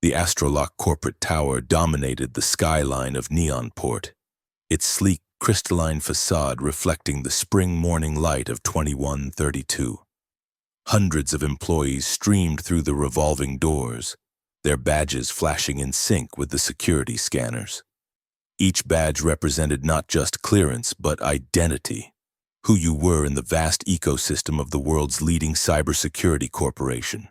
The Astrolock corporate tower dominated the skyline of Neonport, its sleek, crystalline facade reflecting the spring morning light of 2132. Hundreds of employees streamed through the revolving doors, their badges flashing in sync with the security scanners. Each badge represented not just clearance, but identity, who you were in the vast ecosystem of the world's leading cybersecurity corporation.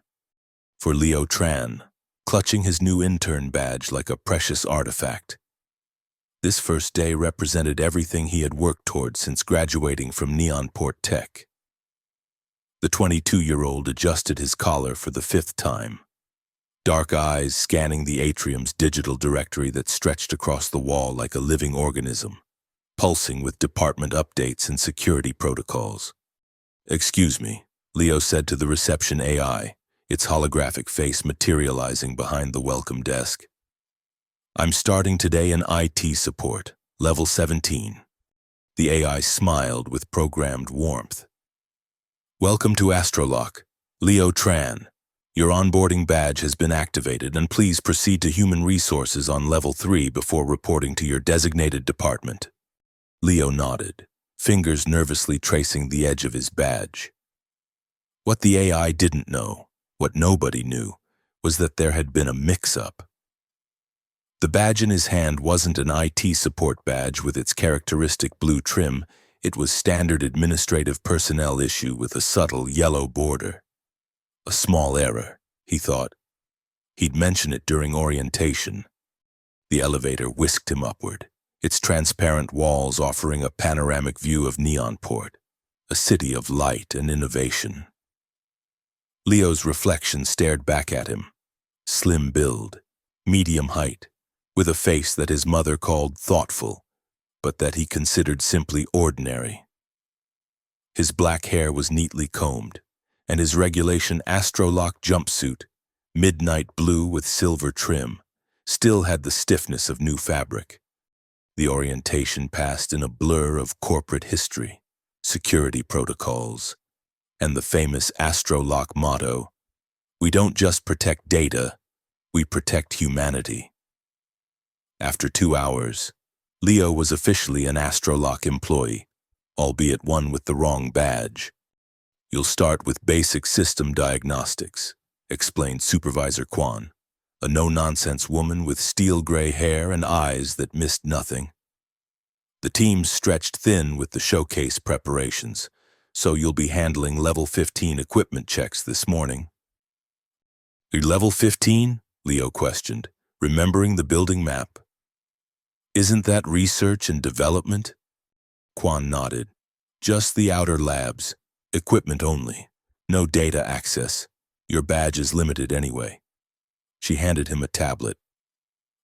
For Leo Tran, clutching his new intern badge like a precious artifact, this first day represented everything he had worked toward since graduating from Neonport Tech. The 22-year-old adjusted his collar for the 5th time, dark eyes scanning the atrium's digital directory that stretched across the wall like a living organism, pulsing with department updates and security protocols. "Excuse me," Leo said to the reception AI, its holographic face materializing behind the welcome desk. "I'm starting today in IT support, level 17. The AI smiled with programmed warmth. "Welcome to Astrolock, Leo Tran. Your onboarding badge has been activated, and please proceed to Human Resources on level 3 before reporting to your designated department." Leo nodded, fingers nervously tracing the edge of his badge. What the AI didn't know, what nobody knew, was that there had been a mix-up. The badge in his hand wasn't an IT support badge with its characteristic blue trim. It was standard administrative personnel issue with a subtle yellow border. A small error, he thought. He'd mention it during orientation. The elevator whisked him upward, its transparent walls offering a panoramic view of Neonport, a city of light and innovation. Leo's reflection stared back at him, slim build, medium height, with a face that his mother called thoughtful, but that he considered simply ordinary. His black hair was neatly combed, and his regulation Astrolock jumpsuit, midnight blue with silver trim, still had the stiffness of new fabric. The orientation passed in a blur of corporate history, security protocols, and the famous Astrolock motto, "We don't just protect data, we protect humanity." After 2 hours, Leo was officially an Astrolock employee, albeit one with the wrong badge. "You'll start with basic system diagnostics," explained Supervisor Kwan, a no-nonsense woman with steel-gray hair and eyes that missed nothing. "The team's stretched thin with the showcase preparations, so you'll be handling level 15 equipment checks this morning." "Level 15?" Leo questioned, remembering the building map. "Isn't that research and development?" Kwan nodded. "Just the outer labs. Equipment only. No data access. Your badge is limited anyway." She handed him a tablet.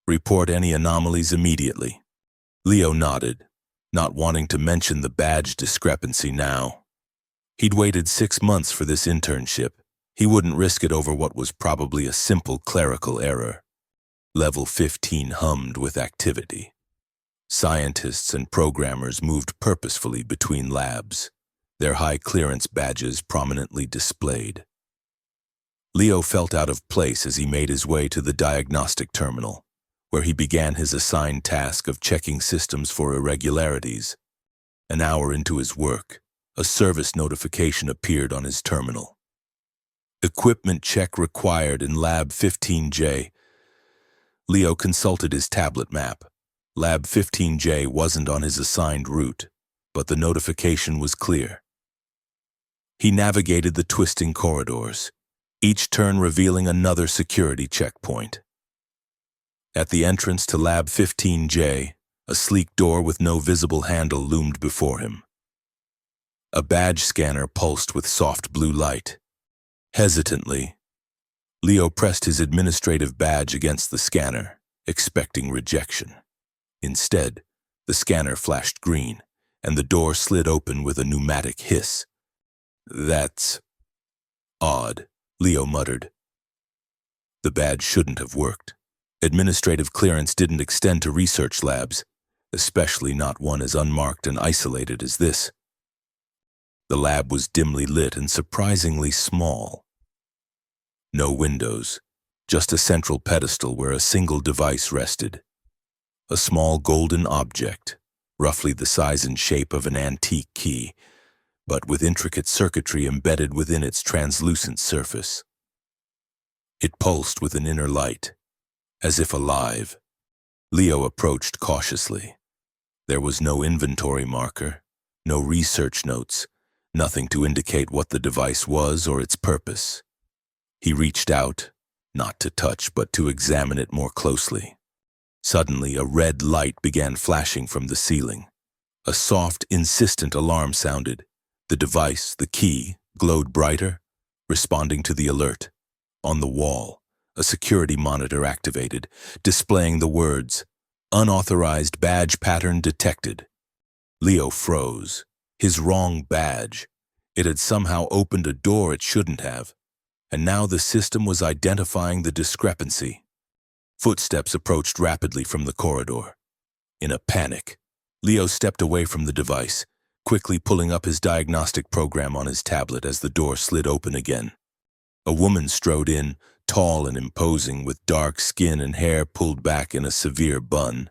"Report any anomalies immediately." Leo nodded, not wanting to mention the badge discrepancy now. He'd waited 6 months for this internship. He wouldn't risk it over what was probably a simple clerical error. Level 15 hummed with activity. Scientists and programmers moved purposefully between labs, their high-clearance badges prominently displayed. Leo felt out of place as he made his way to the diagnostic terminal, where he began his assigned task of checking systems for irregularities. An hour into his work, a service notification appeared on his terminal. "Equipment check required in Lab 15J. Leo consulted his tablet map. Lab 15J wasn't on his assigned route, but the notification was clear. He navigated the twisting corridors, each turn revealing another security checkpoint. At the entrance to Lab 15J, a sleek door with no visible handle loomed before him. A badge scanner pulsed with soft blue light. Hesitantly, Leo pressed his administrative badge against the scanner, expecting rejection. Instead, the scanner flashed green, and the door slid open with a pneumatic hiss. "That's odd," Leo muttered. The badge shouldn't have worked. Administrative clearance didn't extend to research labs, especially not one as unmarked and isolated as this. The lab was dimly lit and surprisingly small. No windows, just a central pedestal where a single device rested. A small golden object, roughly the size and shape of an antique key, but with intricate circuitry embedded within its translucent surface. It pulsed with an inner light, as if alive. Leo approached cautiously. There was no inventory marker, no research notes, nothing to indicate what the device was or its purpose. He reached out, not to touch but to examine it more closely. Suddenly, a red light began flashing from the ceiling. A soft, insistent alarm sounded. The device, the key, glowed brighter, responding to the alert. On the wall, a security monitor activated, displaying the words, "Unauthorized badge pattern detected." Leo froze. His wrong badge. It had somehow opened a door it shouldn't have, and now the system was identifying the discrepancy. Footsteps approached rapidly from the corridor. In a panic, Leo stepped away from the device, quickly pulling up his diagnostic program on his tablet as the door slid open again. A woman strode in, tall and imposing, with dark skin and hair pulled back in a severe bun.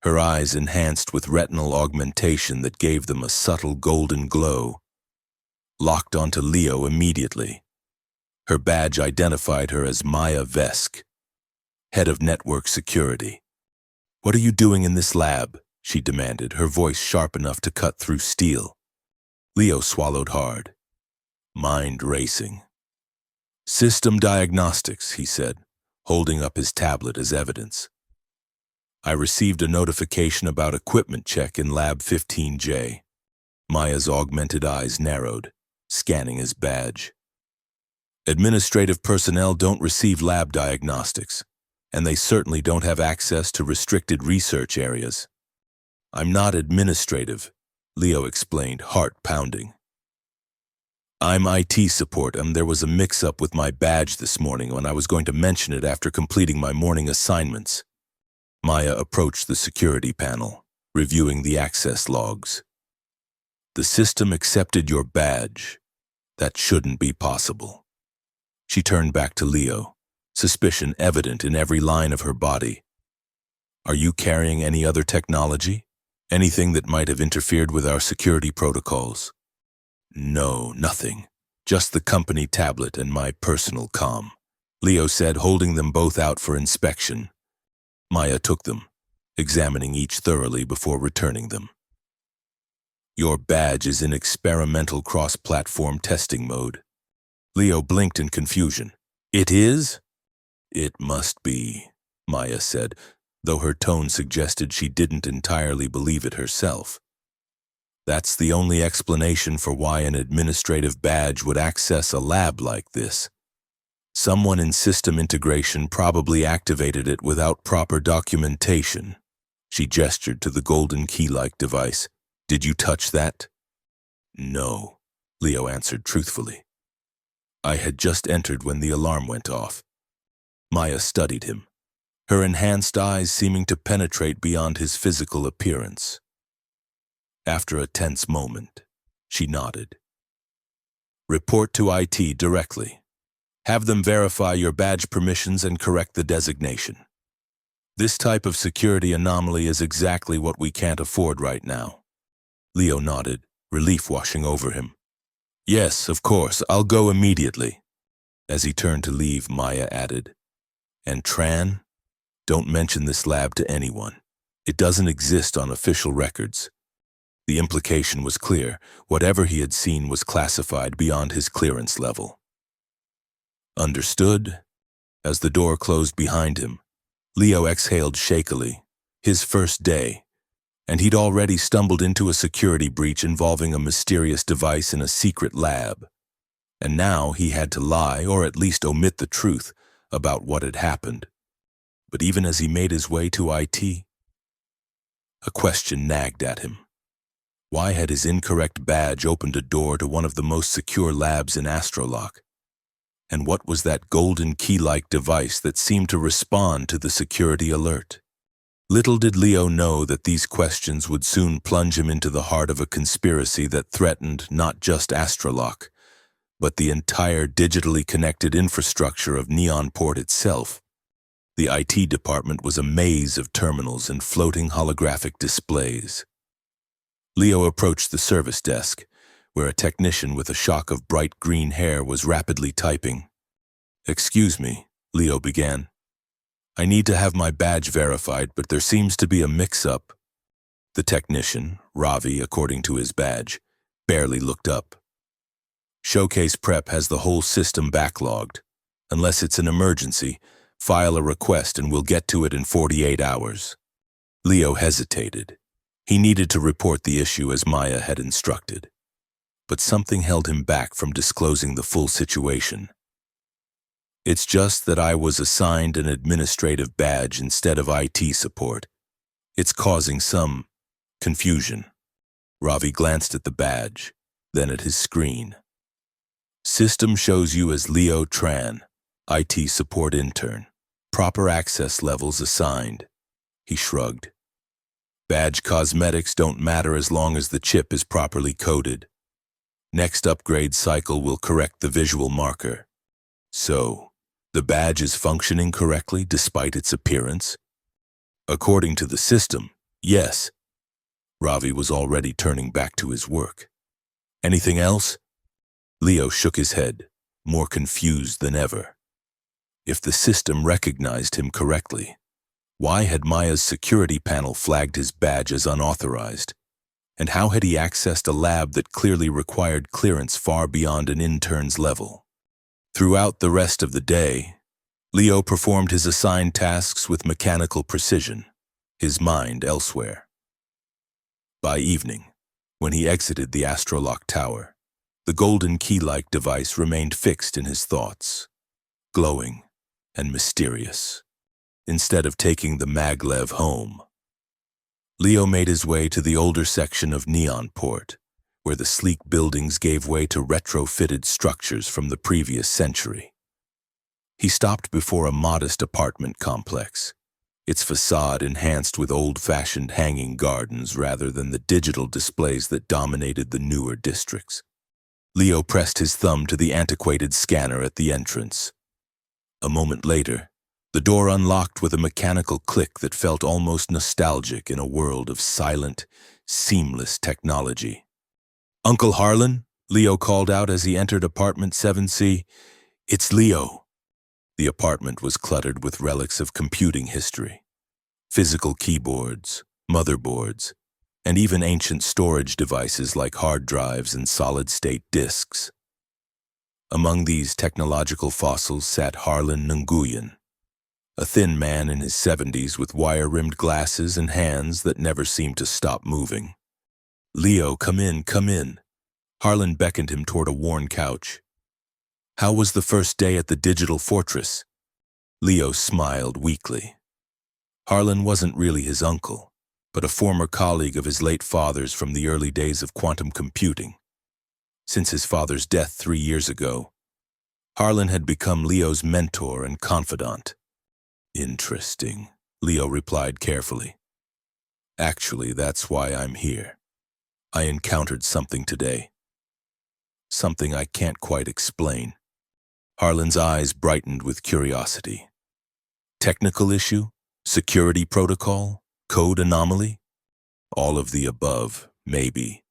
Her eyes enhanced with retinal augmentation that gave them a subtle golden glow. Locked onto Leo immediately. Her badge identified her as Maya Vesk, head of network security. "What are you doing in this lab?" she demanded, her voice sharp enough to cut through steel. Leo swallowed hard, mind racing. "System diagnostics," he said, holding up his tablet as evidence. "I received a notification about equipment check in Lab 15J. Maya's augmented eyes narrowed, scanning his badge. "Administrative personnel don't receive lab diagnostics, and they certainly don't have access to restricted research areas." "I'm not administrative," Leo explained, heart pounding. "I'm IT support, and there was a mix-up with my badge this morning when I was going to mention it after completing my morning assignments." Maya approached the security panel, reviewing the access logs. "The system accepted your badge. That shouldn't be possible." She turned back to Leo, suspicion evident in every line of her body. "Are you carrying any other technology? Anything that might have interfered with our security protocols?" "No, nothing. Just the company tablet and my personal comm," Leo said, holding them both out for inspection. Maya took them, examining each thoroughly before returning them. "Your badge is in experimental cross-platform testing mode." Leo blinked in confusion. "It is?" "It must be," Maya said, though her tone suggested she didn't entirely believe it herself. "That's the only explanation for why an administrative badge would access a lab like this. Someone in system integration probably activated it without proper documentation." She gestured to the golden key-like device. "Did you touch that?" "No," Leo answered truthfully. "I had just entered when the alarm went off." Maya studied him, her enhanced eyes seeming to penetrate beyond his physical appearance. After a tense moment, she nodded. "Report to IT directly. Have them verify your badge permissions and correct the designation. This type of security anomaly is exactly what we can't afford right now." Leo nodded, relief washing over him. "Yes, of course, I'll go immediately." As he turned to leave, Maya added, "And Tran, don't mention this lab to anyone. It doesn't exist on official records." The implication was clear. Whatever he had seen was classified beyond his clearance level. "Understood." As the door closed behind him, Leo exhaled shakily. His first day, and he'd already stumbled into a security breach involving a mysterious device in a secret lab. And now he had to lie, or at least omit the truth, about what had happened. But even as he made his way to IT, a question nagged at him. Why had his incorrect badge opened a door to one of the most secure labs in Astrolock? And what was that golden key-like device that seemed to respond to the security alert? Little did Leo know that these questions would soon plunge him into the heart of a conspiracy that threatened not just Astrolock, but the entire digitally connected infrastructure of Neonport itself. The IT department was a maze of terminals and floating holographic displays. Leo approached the service desk, where a technician with a shock of bright green hair was rapidly typing. "Excuse me," Leo began. "I need to have my badge verified, but there seems to be a mix-up." The technician, Ravi according to his badge, barely looked up. "Showcase Prep has the whole system backlogged. Unless it's an emergency, file a request and we'll get to it in 48 hours. Leo hesitated. He needed to report the issue as Maya had instructed. But something held him back from disclosing the full situation. "It's just that I was assigned an administrative badge instead of IT support. It's causing some confusion." Ravi glanced at the badge, then at his screen. "System shows you as Leo Tran, IT support intern. Proper access levels assigned." He shrugged. "Badge cosmetics don't matter as long as the chip is properly coded. Next upgrade cycle will correct the visual marker. So, the badge is functioning correctly despite its appearance?" "According to the system, yes." Ravi was already turning back to his work. "Anything else?" Leo shook his head, more confused than ever. If the system recognized him correctly, why had Maya's security panel flagged his badge as unauthorized? And how had he accessed a lab that clearly required clearance far beyond an intern's level? Throughout the rest of the day, Leo performed his assigned tasks with mechanical precision, his mind elsewhere. By evening, when he exited the Astrolock Tower, the golden key-like device remained fixed in his thoughts, glowing and mysterious. Instead of taking the maglev home, Leo made his way to the older section of Neonport, where the sleek buildings gave way to retrofitted structures from the previous century. He stopped before a modest apartment complex, its facade enhanced with old-fashioned hanging gardens rather than the digital displays that dominated the newer districts. Leo pressed his thumb to the antiquated scanner at the entrance. A moment later, the door unlocked with a mechanical click that felt almost nostalgic in a world of silent, seamless technology. "Uncle Harlan?" Leo called out as he entered apartment 7C. "It's Leo." The apartment was cluttered with relics of computing history. Physical keyboards, motherboards, and even ancient storage devices like hard drives and solid-state disks. Among these technological fossils sat Harlan Nguyen, a thin man in his 70s with wire-rimmed glasses and hands that never seemed to stop moving. "Leo, come in, come in." Harlan beckoned him toward a worn couch. "How was the first day at the digital fortress?" Leo smiled weakly. Harlan wasn't really his uncle, but a former colleague of his late father's from the early days of quantum computing. Since his father's death 3 years ago, Harlan had become Leo's mentor and confidant. "Interesting," Leo replied carefully. "Actually, that's why I'm here. I encountered something today. Something I can't quite explain." Harlan's eyes brightened with curiosity. "Technical issue? Security protocol? Code anomaly? All of the above, maybe."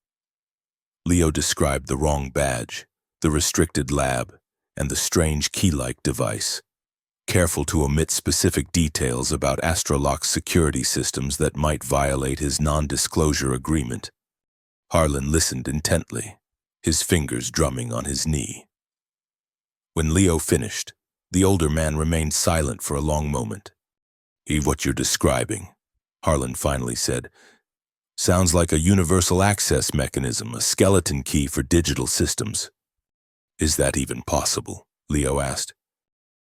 Leo described the wrong badge, the restricted lab, and the strange key-like device, careful to omit specific details about Astrolock's security systems that might violate his non-disclosure agreement. Harlan listened intently, his fingers drumming on his knee. When Leo finished, the older man remained silent for a long moment. What you're describing," Harlan finally said, "sounds like a universal access mechanism, a skeleton key for digital systems." "Is that even possible?" Leo asked.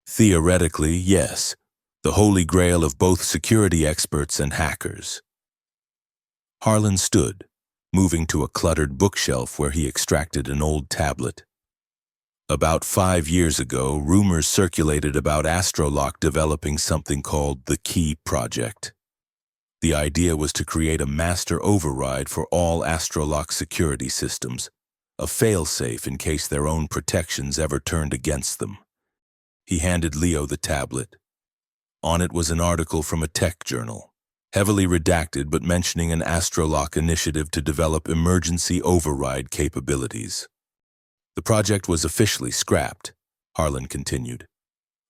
"Theoretically, yes. The holy grail of both security experts and hackers." Harlan stood, moving to a cluttered bookshelf where he extracted an old tablet. "About 5 years ago, rumors circulated about Astrolock developing something called the Key Project. The idea was to create a master override for all Astrolock security systems, a fail-safe in case their own protections ever turned against them. He handed Leo the tablet. On it was an article from a tech journal, heavily redacted but mentioning an Astrolock initiative to develop emergency override capabilities. The project was officially scrapped, Harlan continued.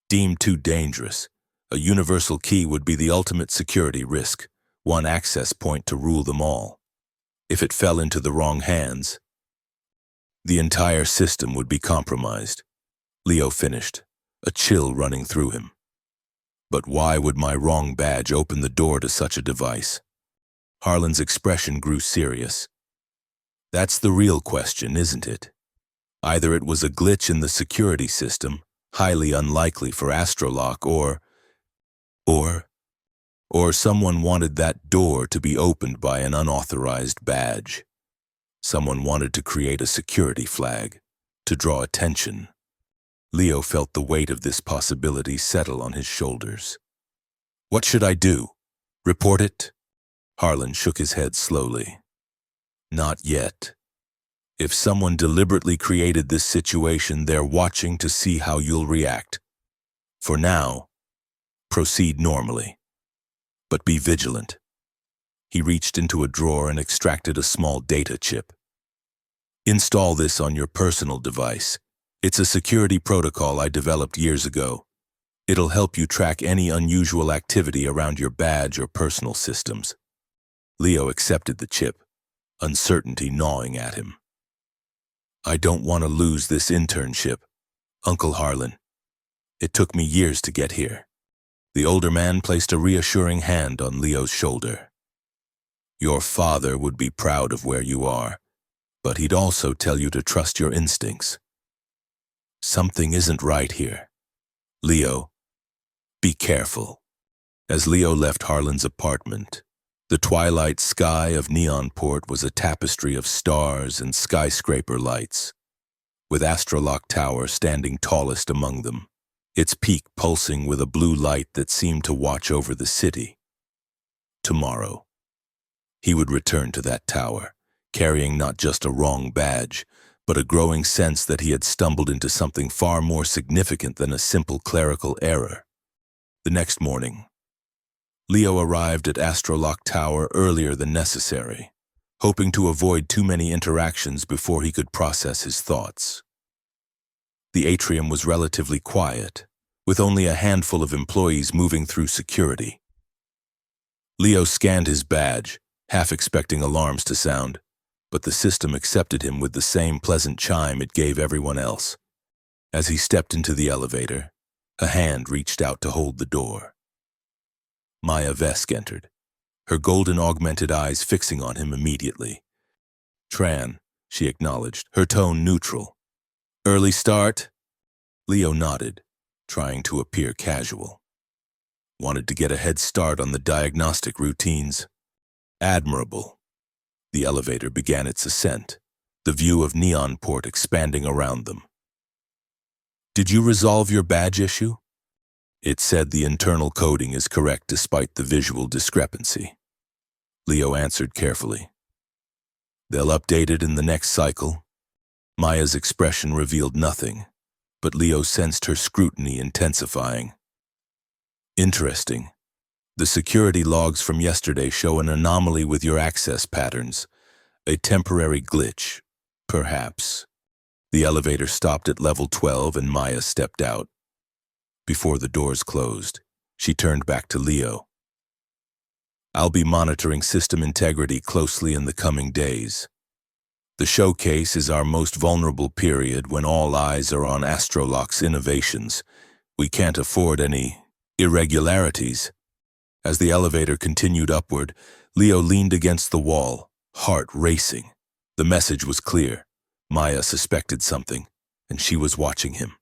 Deemed too dangerous, a universal key would be the ultimate security risk, one access point to rule them all. If it fell into the wrong hands, the entire system would be compromised. Leo finished, a chill running through him. But why would my wrong badge open the door to such a device? Harlan's expression grew serious. That's the real question, isn't it? Either it was a glitch in the security system, highly unlikely for Astrolock, or someone wanted that door to be opened by an unauthorized badge. Someone wanted to create a security flag, to draw attention. Leo felt the weight of this possibility settle on his shoulders. What should I do? Report it? Harlan shook his head slowly. Not yet. If someone deliberately created this situation, they're watching to see how you'll react. For now, proceed normally. But be vigilant. He reached into a drawer and extracted a small data chip. Install this on your personal device. It's a security protocol I developed years ago. It'll help you track any unusual activity around your badge or personal systems. Leo accepted the chip, uncertainty gnawing at him. I don't want to lose this internship, Uncle Harlan. It took me years to get here. The older man placed a reassuring hand on Leo's shoulder. Your father would be proud of where you are, but he'd also tell you to trust your instincts. Something isn't right here. Leo, be careful. As Leo left Harlan's apartment, the twilight sky of Neonport was a tapestry of stars and skyscraper lights, with Astrolock Tower standing tallest among them, its peak pulsing with a blue light that seemed to watch over the city. Tomorrow, he would return to that tower, carrying not just a wrong badge, but a growing sense that he had stumbled into something far more significant than a simple clerical error. The next morning, Leo arrived at Astrolock Tower earlier than necessary, hoping to avoid too many interactions before he could process his thoughts. The atrium was relatively quiet, with only a handful of employees moving through security. Leo scanned his badge, half expecting alarms to sound, but the system accepted him with the same pleasant chime it gave everyone else. As he stepped into the elevator, a hand reached out to hold the door. Maya Vesk entered, her golden augmented eyes fixing on him immediately. Tran, she acknowledged, her tone neutral. Early start? Leo nodded, trying to appear casual. Wanted to get a head start on the diagnostic routines. Admirable. The elevator began its ascent, the view of Neonport expanding around them. Did you resolve your badge issue? It said the internal coding is correct despite the visual discrepancy. Leo answered carefully. They'll update it in the next cycle. Maya's expression revealed nothing, but Leo sensed her scrutiny intensifying. Interesting. The security logs from yesterday show an anomaly with your access patterns. A temporary glitch, perhaps. The elevator stopped at level 12 and Maya stepped out. Before the doors closed, she turned back to Leo. I'll be monitoring system integrity closely in the coming days. The showcase is our most vulnerable period when all eyes are on Astrolock's innovations. We can't afford any irregularities. As the elevator continued upward, Leo leaned against the wall, heart racing. The message was clear. Maya suspected something, and she was watching him.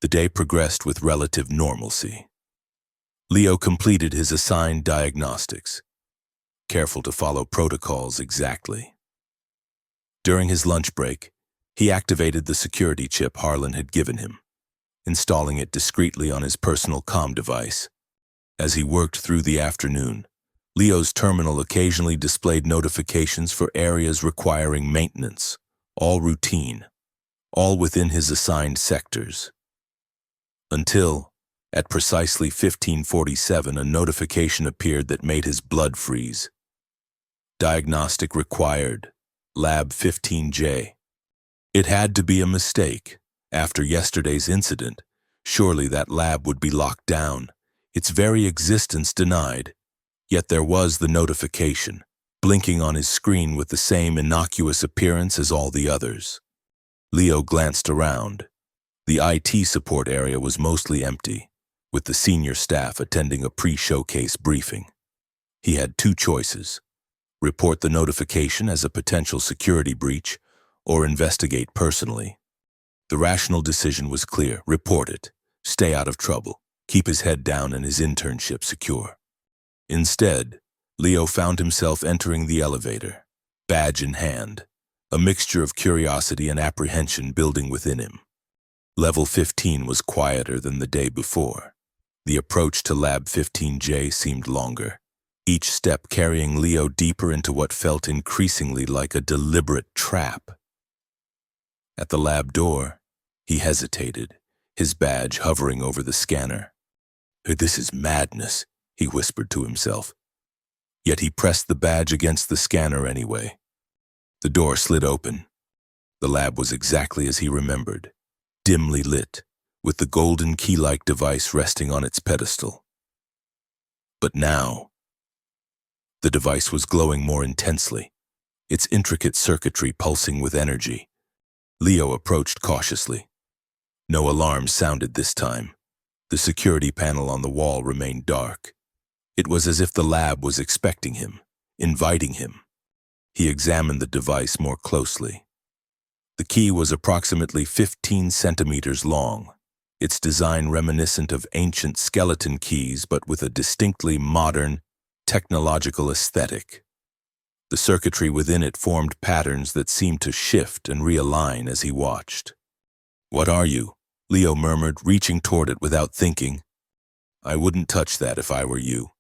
The day progressed with relative normalcy. Leo completed his assigned diagnostics, careful to follow protocols exactly. During his lunch break, he activated the security chip Harlan had given him, installing it discreetly on his personal comm device. As he worked through the afternoon, Leo's terminal occasionally displayed notifications for areas requiring maintenance, all routine, all within his assigned sectors. Until, at precisely 15:47, a notification appeared that made his blood freeze. Diagnostic required. Lab 15J. It had to be a mistake. After yesterday's incident, surely that lab would be locked down, its very existence denied. Yet there was the notification, blinking on his screen with the same innocuous appearance as all the others. Leo glanced around. The IT support area was mostly empty, with the senior staff attending a pre-showcase briefing. He had two choices: report the notification as a potential security breach, or investigate personally. The rational decision was clear: report it, stay out of trouble, keep his head down and his internship secure. Instead, Leo found himself entering the elevator, badge in hand, a mixture of curiosity and apprehension building within him. Level 15 was quieter than the day before. The approach to Lab 15J seemed longer, each step carrying Leo deeper into what felt increasingly like a deliberate trap. At the lab door, he hesitated, his badge hovering over the scanner. "This is madness," he whispered to himself. Yet he pressed the badge against the scanner anyway. The door slid open. The lab was exactly as he remembered, dimly lit, with the golden key-like device resting on its pedestal. But now, the device was glowing more intensely, its intricate circuitry pulsing with energy. Leo approached cautiously. No alarm sounded this time. The security panel on the wall remained dark. It was as if the lab was expecting him, inviting him. He examined the device more closely. The key was approximately 15 centimeters long, its design reminiscent of ancient skeleton keys but with a distinctly modern, technological aesthetic. The circuitry within it formed patterns that seemed to shift and realign as he watched. "What are you?" Leo murmured, reaching toward it without thinking. "I wouldn't touch that if I were you."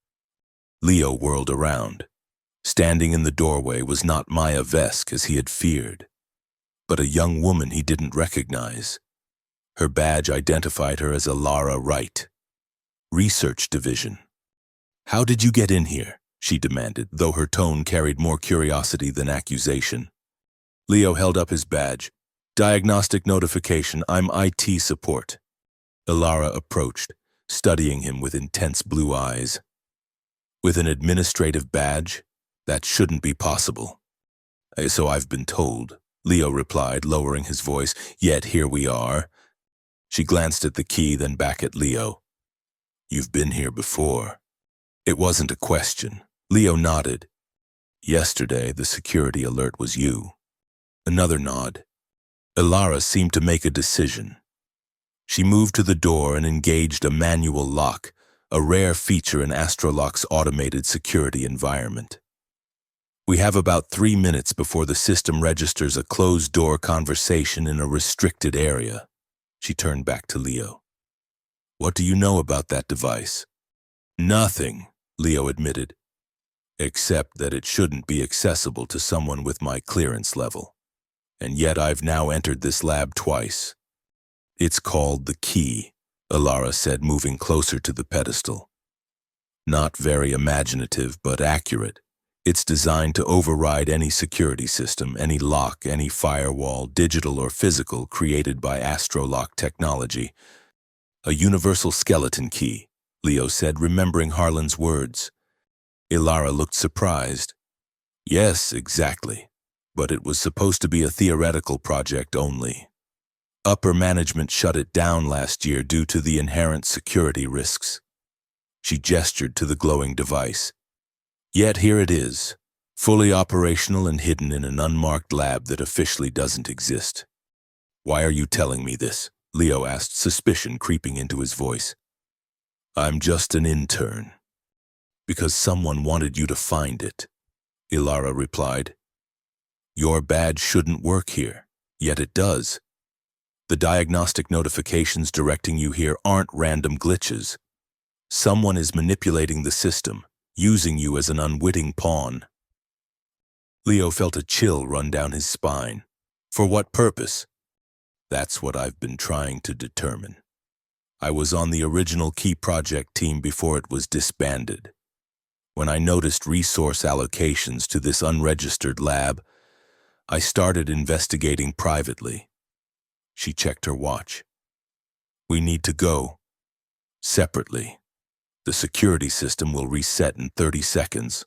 Leo whirled around. Standing in the doorway was not Maya Vesk as he had feared, but a young woman he didn't recognize. Her badge identified her as Alara Wright. Research Division. "How did you get in here?" she demanded, though her tone carried more curiosity than accusation. Leo held up his badge. "Diagnostic notification, I'm IT support." Alara approached, studying him with intense blue eyes. "With an administrative badge? That shouldn't be possible." "So I've been told," Leo replied, lowering his voice. "Yet here we are." She glanced at the key, then back at Leo. "You've been here before." It wasn't a question. Leo nodded. "Yesterday, the security alert was you." Another nod. Alara seemed to make a decision. She moved to the door and engaged a manual lock, a rare feature in Astrolock's automated security environment. "We have about 3 minutes before the system registers a closed-door conversation in a restricted area." She turned back to Leo. "What do you know about that device?" "Nothing," Leo admitted, "except that it shouldn't be accessible to someone with my clearance level. And yet I've now entered this lab twice." "It's called the Key," Alara said, moving closer to the pedestal. "Not very imaginative, but accurate. It's designed to override any security system, any lock, any firewall, digital or physical, created by Astrolock technology. A universal skeleton key," Leo said, remembering Harlan's words. Alara looked surprised. "Yes, exactly. But it was supposed to be a theoretical project only. Upper management shut it down last year due to the inherent security risks." She gestured to the glowing device. "Yet here it is, fully operational and hidden in an unmarked lab that officially doesn't exist." "Why are you telling me this?" Leo asked, suspicion creeping into his voice. "I'm just an intern." "Because someone wanted you to find it," Alara replied. "Your badge shouldn't work here, yet it does. The diagnostic notifications directing you here aren't random glitches. Someone is manipulating the system, using you as an unwitting pawn." Leo felt a chill run down his spine. For what purpose? That's what I've been trying to determine. I was on the original key project team before it was disbanded. When I noticed resource allocations to this unregistered lab, I started investigating privately. She checked her watch. We need to go. Separately. The security system will reset in 30 seconds.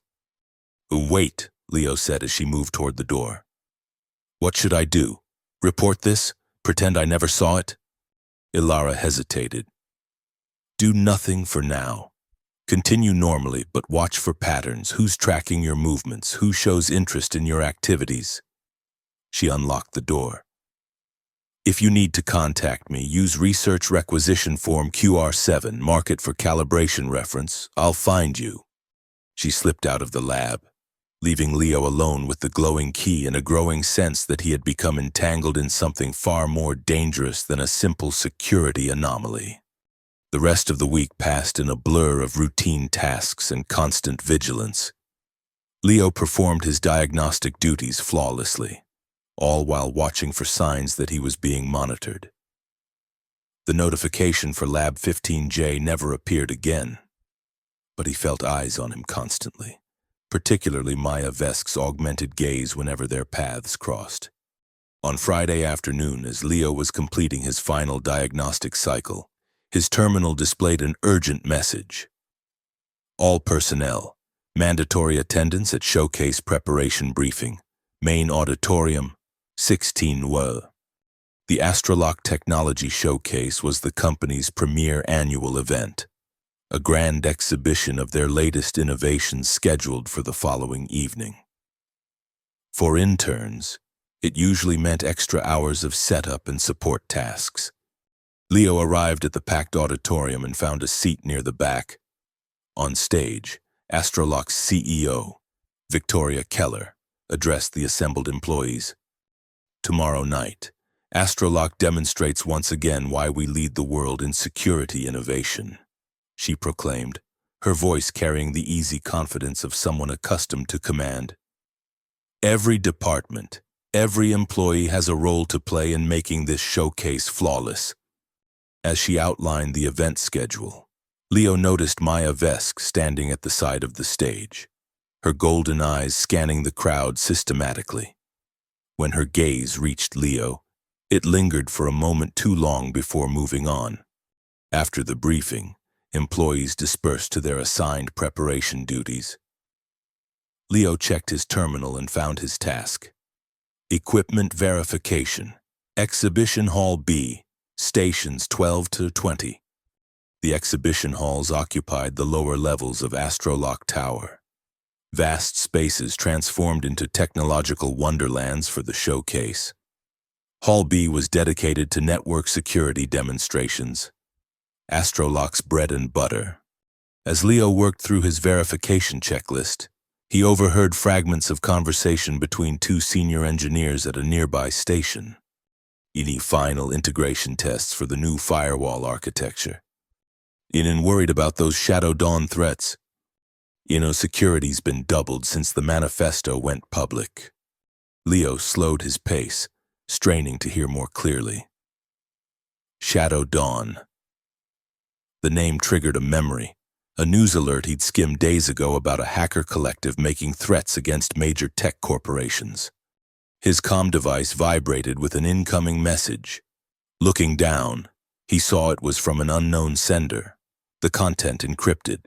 Wait, Leo said as she moved toward the door. What should I do? Report this? Pretend I never saw it? Ilara hesitated. Do nothing for now. Continue normally, but watch for patterns. Who's tracking your movements? Who shows interest in your activities? She unlocked the door. If you need to contact me, use Research Requisition Form QR7, mark it for calibration reference. I'll find you. She slipped out of the lab, leaving Leo alone with the glowing key and a growing sense that he had become entangled in something far more dangerous than a simple security anomaly. The rest of the week passed in a blur of routine tasks and constant vigilance. Leo performed his diagnostic duties flawlessly, all while watching for signs that he was being monitored. The notification for Lab 15J never appeared again, but he felt eyes on him constantly, particularly Maya Vesk's augmented gaze whenever their paths crossed. On Friday afternoon, as Leo was completing his final diagnostic cycle, his terminal displayed an urgent message. All personnel, mandatory attendance at showcase preparation briefing, main auditorium, 16 WE. The Astrolock Technology Showcase was the company's premier annual event, a grand exhibition of their latest innovations scheduled for the following evening. For interns, it usually meant extra hours of setup and support tasks. Leo arrived at the packed auditorium and found a seat near the back. On stage, Astrolock's CEO, Victoria Keller, addressed the assembled employees. Tomorrow night, Astrolock demonstrates once again why we lead the world in security innovation, she proclaimed, her voice carrying the easy confidence of someone accustomed to command. Every department, every employee has a role to play in making this showcase flawless. As she outlined the event schedule, Leo noticed Maya Vesk standing at the side of the stage, her golden eyes scanning the crowd systematically. When her gaze reached Leo, it lingered for a moment too long before moving on. After the briefing, employees dispersed to their assigned preparation duties. Leo checked his terminal and found his task. Equipment verification, Exhibition Hall B, Stations 12 to 20. The exhibition halls occupied the lower levels of Astrolock Tower. Vast spaces transformed into technological wonderlands for the showcase. Hall B was dedicated to network security demonstrations, Astrolock's bread and butter. As Leo worked through his verification checklist, he overheard fragments of conversation between two senior engineers at a nearby station. Any final integration tests for the new firewall architecture. Ian worried about those Shadow Dawn threats. Security's been doubled since the manifesto went public. Leo slowed his pace, straining to hear more clearly. Shadow Dawn. The name triggered a memory, a news alert he'd skimmed days ago about a hacker collective making threats against major tech corporations. His comm device vibrated with an incoming message. Looking down, he saw it was from an unknown sender, the content encrypted.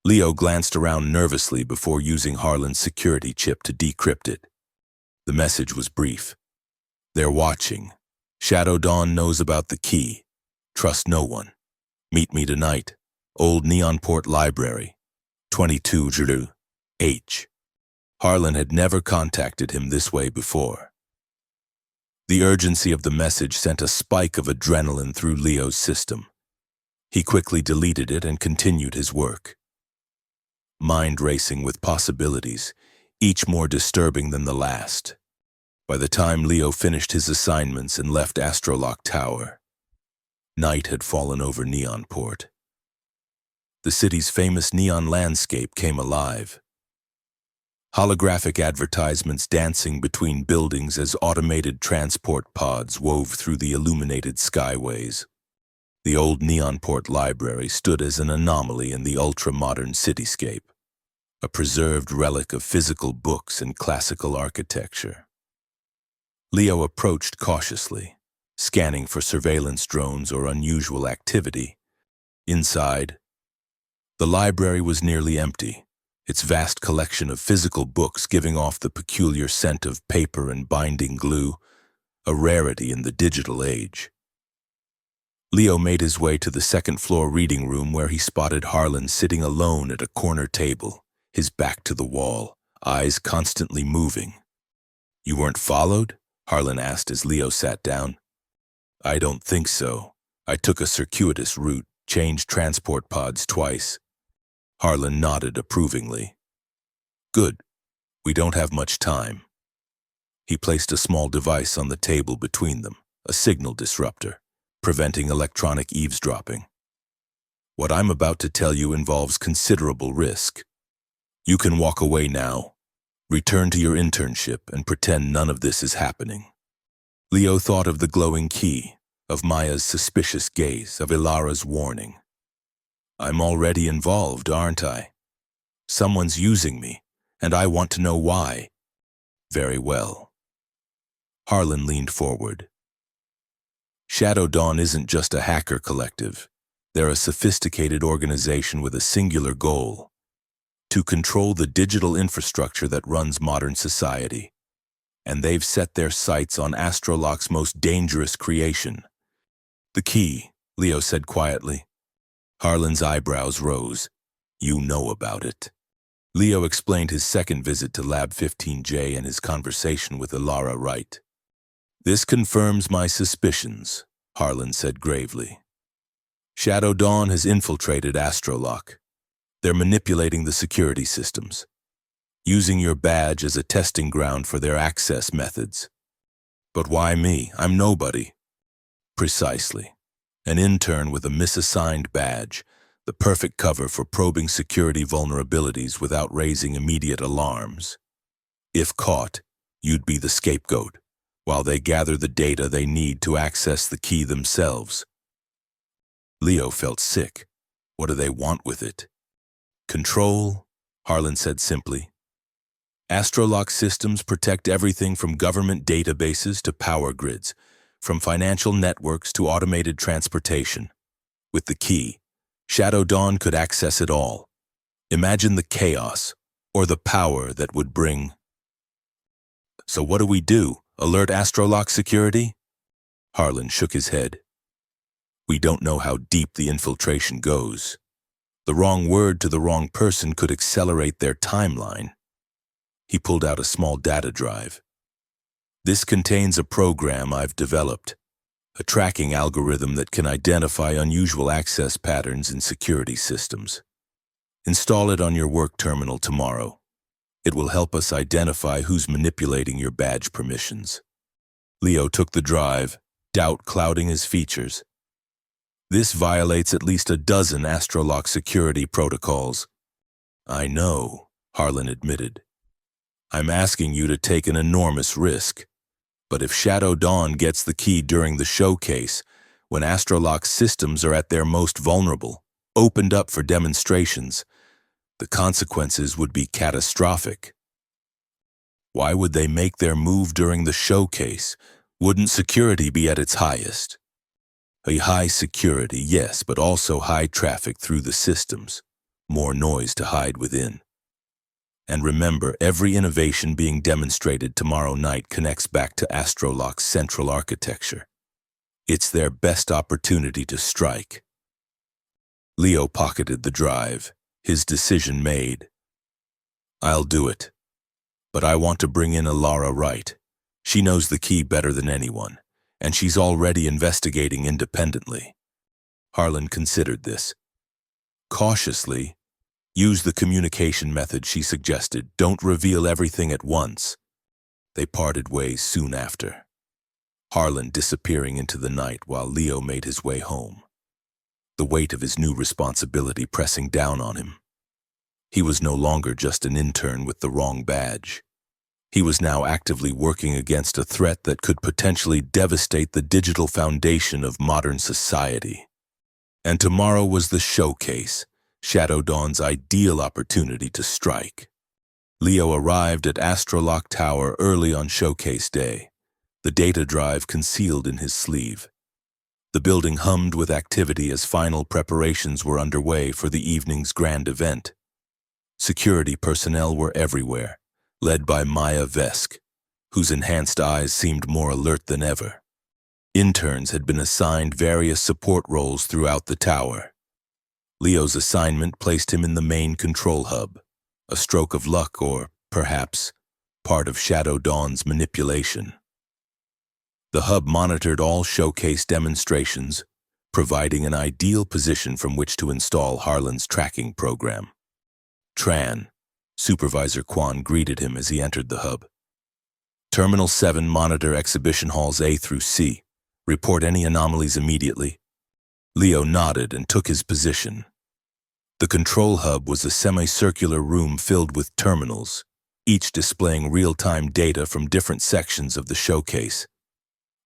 Leo glanced around nervously before using Harlan's security chip to decrypt it. The message was brief. They're watching. Shadow Dawn knows about the key. Trust no one. Meet me tonight. Old Neonport Library. 22 Jru. H. Harlan had never contacted him this way before. The urgency of the message sent a spike of adrenaline through Leo's system. He quickly deleted it and continued his work. Mind racing with possibilities, each more disturbing than the last. By the time Leo finished his assignments and left Astrolock Tower, night had fallen over Neonport. The city's famous neon landscape came alive. Holographic advertisements dancing between buildings as automated transport pods wove through the illuminated skyways. The old Neonport Library stood as an anomaly in the ultra-modern cityscape, a preserved relic of physical books and classical architecture. Leo approached cautiously, scanning for surveillance drones or unusual activity. Inside, the library was nearly empty, its vast collection of physical books giving off the peculiar scent of paper and binding glue, a rarity in the digital age. Leo made his way to the second-floor reading room where he spotted Harlan sitting alone at a corner table, his back to the wall, eyes constantly moving. "You weren't followed?" Harlan asked as Leo sat down. "I don't think so. I took a circuitous route, changed transport pods twice." Harlan nodded approvingly. "Good. We don't have much time." He placed a small device on the table between them, a signal disruptor, preventing electronic eavesdropping. "What I'm about to tell you involves considerable risk. You can walk away now. Return to your internship and pretend none of this is happening." Leo thought of the glowing key, of Maya's suspicious gaze, of Ilara's warning. "I'm already involved, aren't I? Someone's using me, and I want to know why." "Very well." Harlan leaned forward. Shadow Dawn isn't just a hacker collective. They're a sophisticated organization with a singular goal: to control the digital infrastructure that runs modern society. And they've set their sights on Astrolock's most dangerous creation. "The key," Leo said quietly. Harlan's eyebrows rose. "You know about it." Leo explained his second visit to Lab 15J and his conversation with Ilara Wright. "This confirms my suspicions," Harlan said gravely. "Shadow Dawn has infiltrated Astrolock. They're manipulating the security systems, using your badge as a testing ground for their access methods." "But why me? I'm nobody." "Precisely. An intern with a misassigned badge, the perfect cover for probing security vulnerabilities without raising immediate alarms. If caught, you'd be the scapegoat, while they gather the data they need to access the key themselves." Leo felt sick. What do they want with it? "Control," Harlan said simply. "Astrolock systems protect everything from government databases to power grids, from financial networks to automated transportation. With the key, Shadow Dawn could access it all. Imagine the chaos, or the power that would bring." "So what do we do? Alert Astrolock security?" Harlan shook his head. "We don't know how deep the infiltration goes. The wrong word to the wrong person could accelerate their timeline." He pulled out a small data drive. "This contains a program I've developed, a tracking algorithm that can identify unusual access patterns in security systems. Install it on your work terminal tomorrow. It will help us identify who's manipulating your badge permissions." Leo took the drive, doubt clouding his features. "This violates at least a dozen Astrolock security protocols." "I know," Harlan admitted. "I'm asking you to take an enormous risk. But if Shadow Dawn gets the key during the showcase, when Astrolock's systems are at their most vulnerable, opened up for demonstrations, the consequences would be catastrophic." "Why would they make their move during the showcase? Wouldn't security be at its highest?" "A high security, yes, but also high traffic through the systems, more noise to hide within. And remember, every innovation being demonstrated tomorrow night connects back to Astrolock's central architecture. It's their best opportunity to strike." Leo pocketed the drive, his decision made. "I'll do it. But I want to bring in Ilara Wright. She knows the key better than anyone, and she's already investigating independently." Harlan considered this. Cautiously, "Use the communication method she suggested. Don't reveal everything at once." They parted ways soon after, Harlan disappearing into the night while Leo made his way home, the weight of his new responsibility pressing down on him. He was no longer just an intern with the wrong badge. He was now actively working against a threat that could potentially devastate the digital foundation of modern society. And tomorrow was the showcase, Shadow Dawn's ideal opportunity to strike. Leo arrived at Astrolock Tower early on showcase day, the data drive concealed in his sleeve. The building hummed with activity as final preparations were underway for the evening's grand event. Security personnel were everywhere, led by Maya Vesk, whose enhanced eyes seemed more alert than ever. Interns had been assigned various support roles throughout the tower. Leo's assignment placed him in the main control hub, a stroke of luck or, perhaps, part of Shadow Dawn's manipulation. The hub monitored all showcase demonstrations, providing an ideal position from which to install Harlan's tracking program. Tran, Supervisor Quan greeted him as he entered the hub. Terminal 7 monitor exhibition halls A through C. Report any anomalies immediately. Leo nodded and took his position. The control hub was a semicircular room filled with terminals, each displaying real-time data from different sections of the showcase.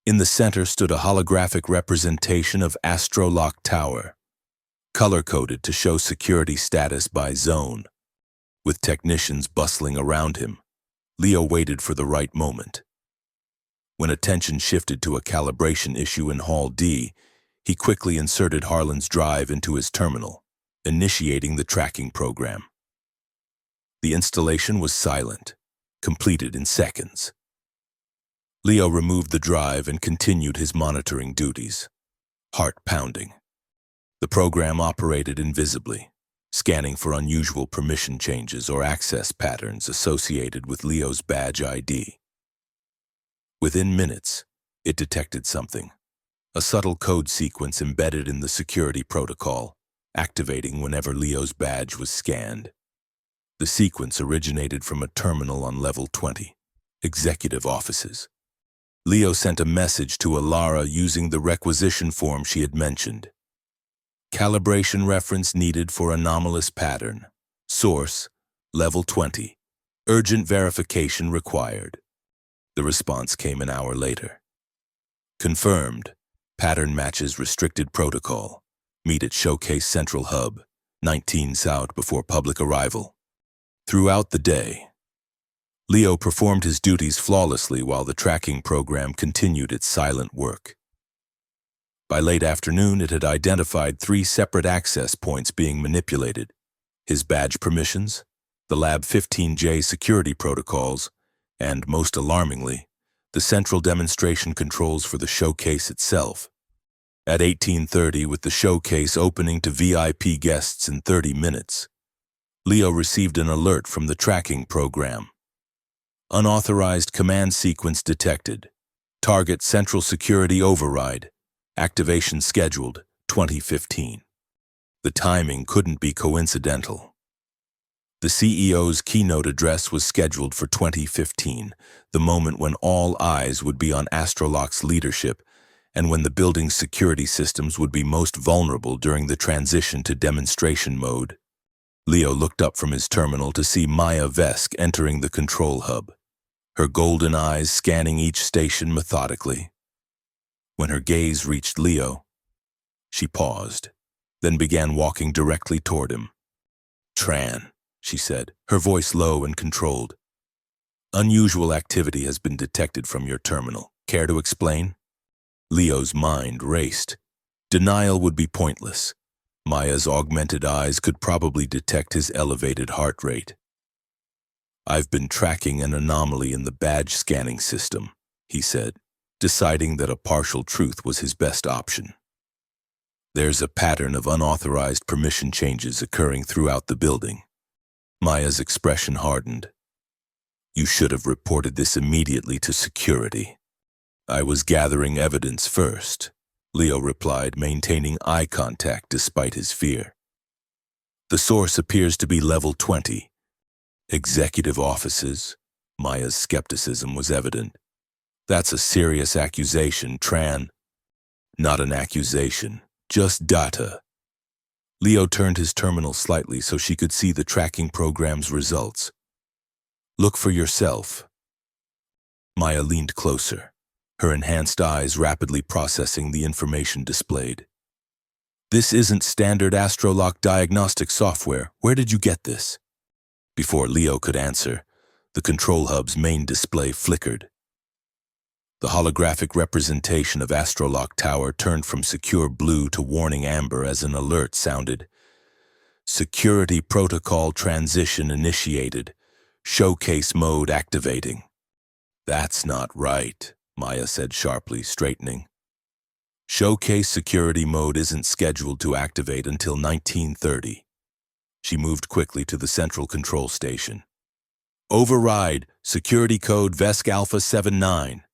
In the center stood a holographic representation of Astrolock Tower, color-coded to show security status by zone. With technicians bustling around him, Leo waited for the right moment. When attention shifted to a calibration issue in Hall D, he quickly inserted Harlan's drive into his terminal, initiating the tracking program. The installation was silent, completed in seconds. Leo removed the drive and continued his monitoring duties, heart pounding. The program operated invisibly, scanning for unusual permission changes or access patterns associated with Leo's badge ID. Within minutes, it detected something, a subtle code sequence embedded in the security protocol, activating whenever Leo's badge was scanned. The sequence originated from a terminal on level 20, executive offices. Leo sent a message to Alara using the requisition form she had mentioned. Calibration reference needed for anomalous pattern. Source, level 20. Urgent verification required. The response came an hour later. Confirmed. Pattern matches restricted protocol. Meet at Showcase Central Hub, 19 South before public arrival. Throughout the day, Leo performed his duties flawlessly while the tracking program continued its silent work. By late afternoon, it had identified 3 separate access points being manipulated: his badge permissions, the Lab 15J security protocols, and, most alarmingly, the central demonstration controls for the showcase itself. At 18:30, with the showcase opening to VIP guests in 30 minutes, Leo received an alert from the tracking program. Unauthorized command sequence detected. Target Central Security Override. Activation scheduled, 2015. The timing couldn't be coincidental. The CEO's keynote address was scheduled for 2015, the moment when all eyes would be on Astrolock's leadership and when the building's security systems would be most vulnerable during the transition to demonstration mode. Leo looked up from his terminal to see Maya Vesk entering the control hub, her golden eyes scanning each station methodically. When her gaze reached Leo, she paused, then began walking directly toward him. "Tran," she said, her voice low and controlled. "Unusual activity has been detected from your terminal. Care to explain?" Leo's mind raced. Denial would be pointless. Maya's augmented eyes could probably detect his elevated heart rate. "I've been tracking an anomaly in the badge scanning system," he said, deciding that a partial truth was his best option. "There's a pattern of unauthorized permission changes occurring throughout the building." Maya's expression hardened. "You should have reported this immediately to security." "I was gathering evidence first," Leo replied, maintaining eye contact despite his fear. "The source appears to be level 20. Executive offices." Maya's skepticism was evident. "That's a serious accusation, Tran." "Not an accusation, just data." Leo turned his terminal slightly so she could see the tracking program's results. Look for yourself. Maya leaned closer, her enhanced eyes rapidly processing the information displayed. This isn't standard Astrolock diagnostic software. Where did you get this? Before Leo could answer, the control hub's main display flickered. The holographic representation of Astrolock Tower turned from secure blue to warning amber as an alert sounded. Security protocol transition initiated. Showcase mode activating. That's not right, Maya said sharply, straightening. Showcase security mode isn't scheduled to activate until 1930. She moved quickly to the central control station. Override, security code VESC Alpha 79.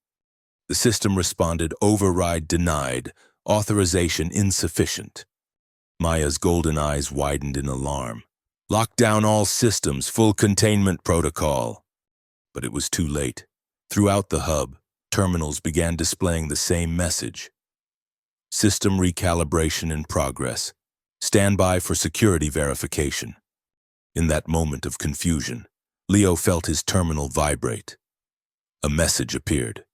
The system responded, override denied, authorization insufficient. Maya's golden eyes widened in alarm. Lock down all systems, full containment protocol. But it was too late. Throughout the hub, terminals began displaying the same message. System recalibration in progress. Stand by for security verification. In that moment of confusion, Leo felt his terminal vibrate. A message appeared.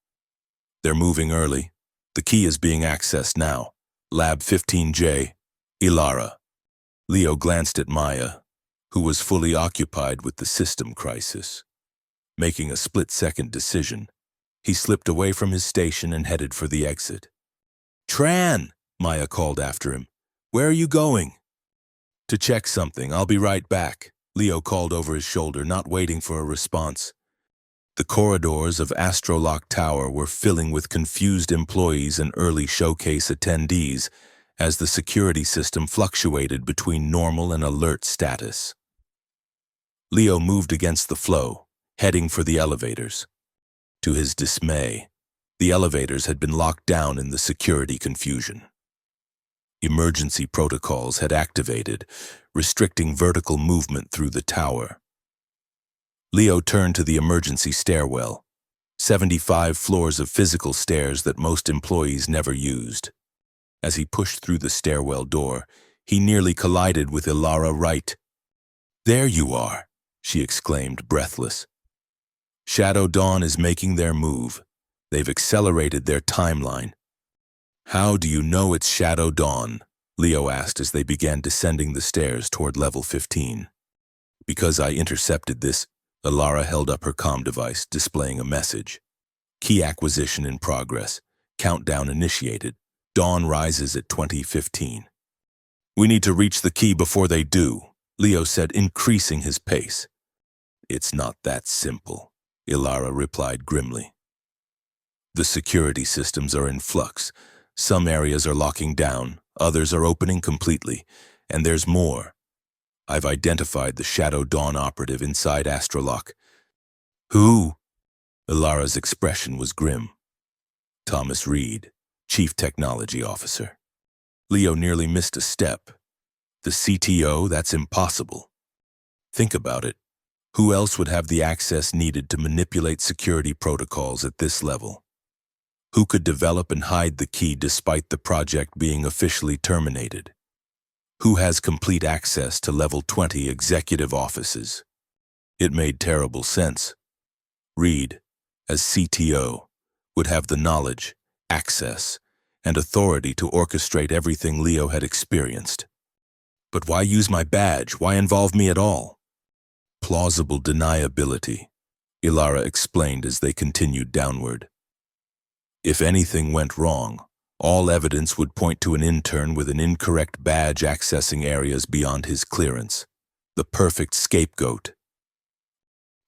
They're moving early. The key is being accessed now. Lab 15J, Ilara. Leo glanced at Maya, who was fully occupied with the system crisis. Making a split-second decision, he slipped away from his station and headed for the exit. Tran, Maya called after him. Where are you going? To check something. I'll be right back, Leo called over his shoulder, not waiting for a response. The corridors of Astrolock Tower were filling with confused employees and early showcase attendees as the security system fluctuated between normal and alert status. Leo moved against the flow, heading for the elevators. To his dismay, the elevators had been locked down in the security confusion. Emergency protocols had activated, restricting vertical movement through the tower. Leo turned to the emergency stairwell, 75 floors of physical stairs that most employees never used. As he pushed through the stairwell door, he nearly collided with Ilara Wright. There you are, she exclaimed, breathless. Shadow Dawn is making their move. They've accelerated their timeline. How do you know it's Shadow Dawn? Leo asked as they began descending the stairs toward level 15. Because I intercepted this, Ilara held up her comm device, displaying a message. Key acquisition in progress. Countdown initiated. Dawn rises at 2015. We need to reach the key before they do, Leo said, increasing his pace. It's not that simple, Ilara replied grimly. The security systems are in flux. Some areas are locking down, others are opening completely, and there's more. I've identified the Shadow Dawn operative inside Astrolock. Who? Ilara's expression was grim. Thomas Reed, Chief Technology Officer. Leo nearly missed a step. The CTO? That's impossible. Think about it. Who else would have the access needed to manipulate security protocols at this level? Who could develop and hide the key despite the project being officially terminated? Who has complete access to level 20 executive offices? It made terrible sense. Reed, as CTO, would have the knowledge, access, and authority to orchestrate everything Leo had experienced. But why use my badge? Why involve me at all? Plausible deniability, Ilara explained as they continued downward. If anything went wrong, all evidence would point to an intern with an incorrect badge accessing areas beyond his clearance. The perfect scapegoat.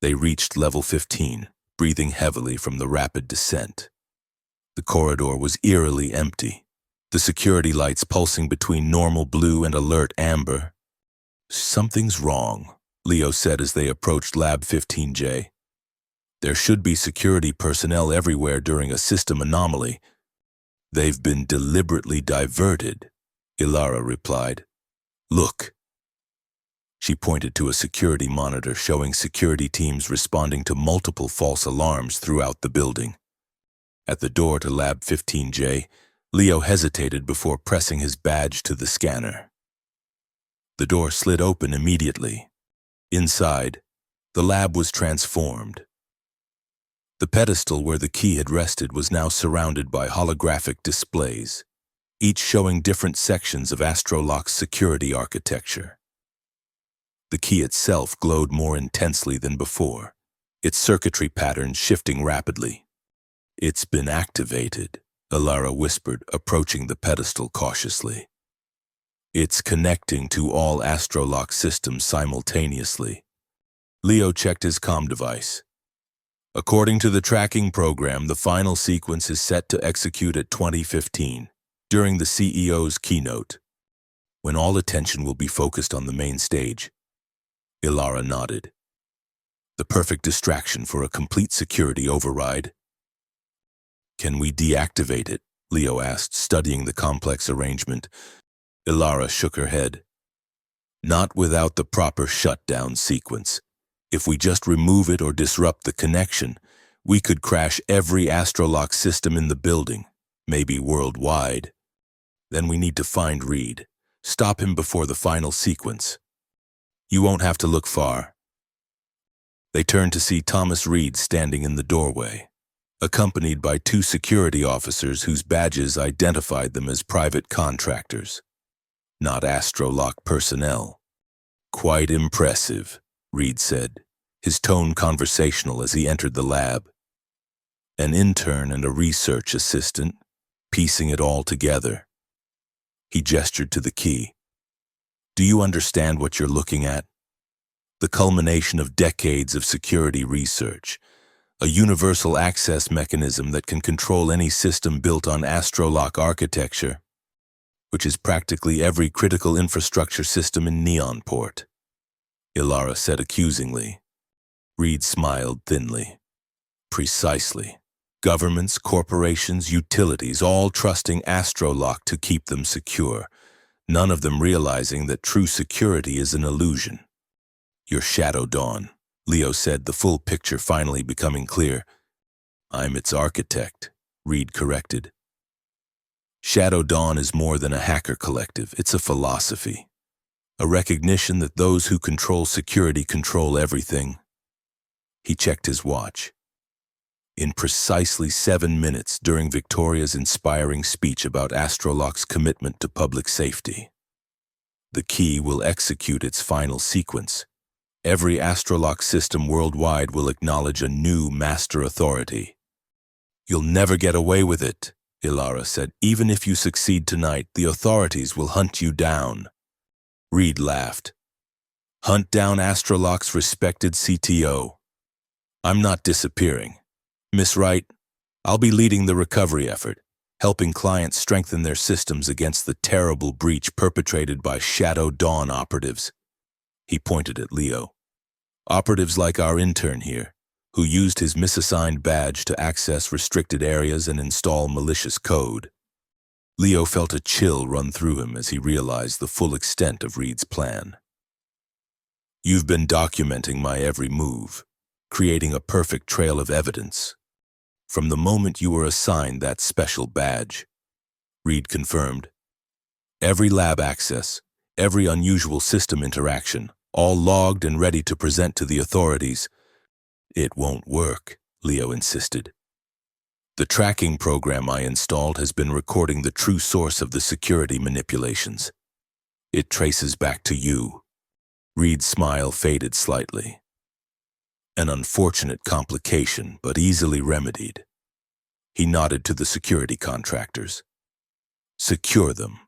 They reached level 15, breathing heavily from the rapid descent. The corridor was eerily empty, the security lights pulsing between normal blue and alert amber. Something's wrong, Leo said as they approached Lab 15J. There should be security personnel everywhere during a system anomaly. They've been deliberately diverted, Ilara replied. Look. She pointed to a security monitor showing security teams responding to multiple false alarms throughout the building. At the door to Lab 15J, Leo hesitated before pressing his badge to the scanner. The door slid open immediately. Inside, the lab was transformed. The pedestal where the key had rested was now surrounded by holographic displays, each showing different sections of Astrolock's security architecture. The key itself glowed more intensely than before, its circuitry patterns shifting rapidly. "It's been activated," Ilara whispered, approaching the pedestal cautiously. "It's connecting to all Astrolock systems simultaneously." Leo checked his comm device. According to the tracking program, the final sequence is set to execute at 2015, during the CEO's keynote, when all attention will be focused on the main stage. Ilara nodded. The perfect distraction for a complete security override. "Can we deactivate it?" Leo asked, studying the complex arrangement. Ilara shook her head. "Not without the proper shutdown sequence. If we just remove it or disrupt the connection, we could crash every Astrolock system in the building, maybe worldwide. Then we need to find Reed, stop him before the final sequence. You won't have to look far." They turned to see Thomas Reed standing in the doorway, accompanied by two security officers whose badges identified them as private contractors, not Astrolock personnel. "Quite impressive," Reed said, his tone conversational as he entered the lab. "An intern and a research assistant, piecing it all together." He gestured to the key. "Do you understand what you're looking at? The culmination of decades of security research, a universal access mechanism that can control any system built on Astrolock architecture, which is practically every critical infrastructure system in Neonport," Ilara said accusingly. Reed smiled thinly. "Precisely. Governments, corporations, utilities, all trusting Astrolock to keep them secure, none of them realizing that true security is an illusion." "Your Shadow Dawn," Leo said, the full picture finally becoming clear. "I'm its architect," Reed corrected. "Shadow Dawn is more than a hacker collective, it's a philosophy. A recognition that those who control security control everything." He checked his watch. In precisely 7 minutes during Victoria's inspiring speech about Astrolock's commitment to public safety, the key will execute its final sequence. Every Astrolock system worldwide will acknowledge a new master authority. "You'll never get away with it," Ilara said. "Even if you succeed tonight, the authorities will hunt you down." Reed laughed. "Hunt down Astrolock's respected CTO. I'm not disappearing. Miss Wright, I'll be leading the recovery effort, helping clients strengthen their systems against the terrible breach perpetrated by Shadow Dawn operatives." He pointed at Leo. "Operatives like our intern here, who used his misassigned badge to access restricted areas and install malicious code." Leo felt a chill run through him as he realized the full extent of Reed's plan. "You've been documenting my every move, creating a perfect trail of evidence. From the moment you were assigned that special badge," Reed confirmed. "Every lab access, every unusual system interaction, all logged and ready to present to the authorities." "It won't work," Leo insisted. "The tracking program I installed has been recording the true source of the security manipulations. It traces back to you." Reed's smile faded slightly. "An unfortunate complication, but easily remedied." He nodded to the security contractors. "Secure them.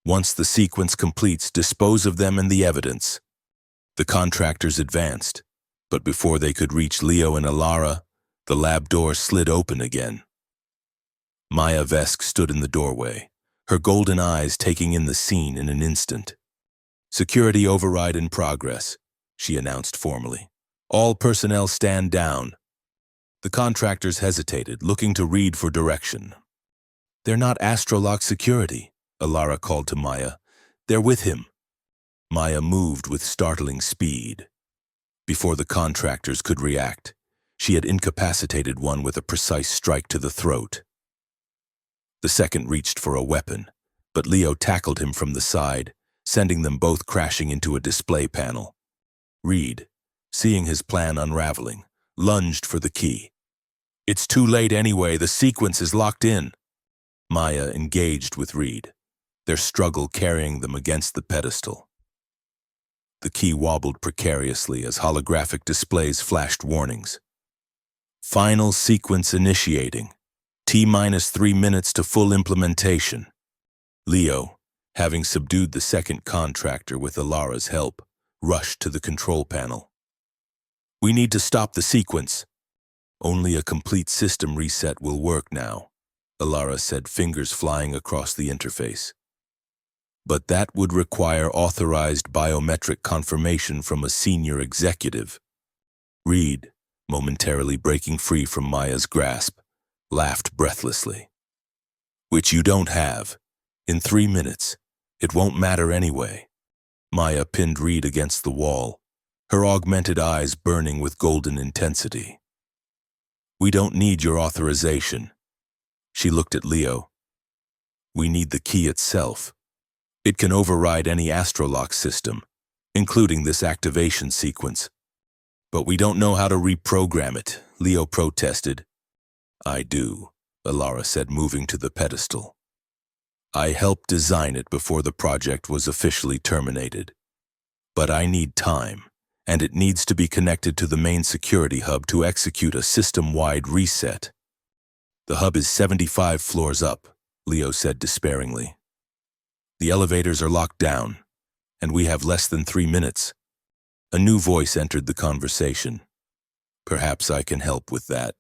Once the sequence completes, dispose of them and the evidence." The contractors advanced, but before they could reach Leo and Ilara, the lab door slid open again. Maya Vesk stood in the doorway, her golden eyes taking in the scene in an instant. "Security override in progress," she announced formally. "All personnel stand down." The contractors hesitated, looking to Reed for direction. "They're not Astrolock security," Ilara called to Maya. "They're with him." Maya moved with startling speed. Before the contractors could react, she had incapacitated one with a precise strike to the throat. The second reached for a weapon, but Leo tackled him from the side, sending them both crashing into a display panel. Reed, seeing his plan unraveling, lunged for the key. "It's too late anyway, the sequence is locked in." Maya engaged with Reed, their struggle carrying them against the pedestal. The key wobbled precariously as holographic displays flashed warnings. "Final sequence initiating. T-3 minutes to full implementation." Leo, having subdued the second contractor with Alara's help, rushed to the control panel. "We need to stop the sequence." "Only a complete system reset will work now," Alara said, fingers flying across the interface. "But that would require authorized biometric confirmation from a senior executive." Reed, momentarily breaking free from Maya's grasp, laughed breathlessly. "Which you don't have. In 3 minutes. It won't matter anyway." Maya pinned Reed against the wall, her augmented eyes burning with golden intensity. "We don't need your authorization." She looked at Leo. "We need the key itself. It can override any astrolock system, including this activation sequence." "But we don't know how to reprogram it," Leo protested. "I do," Alara said, moving to the pedestal. "I helped design it before the project was officially terminated. But I need time, and it needs to be connected to the main security hub to execute a system-wide reset." "The hub is 75 floors up," Leo said despairingly. "The elevators are locked down, and we have less than 3 minutes. A new voice entered the conversation. "Perhaps I can help with that."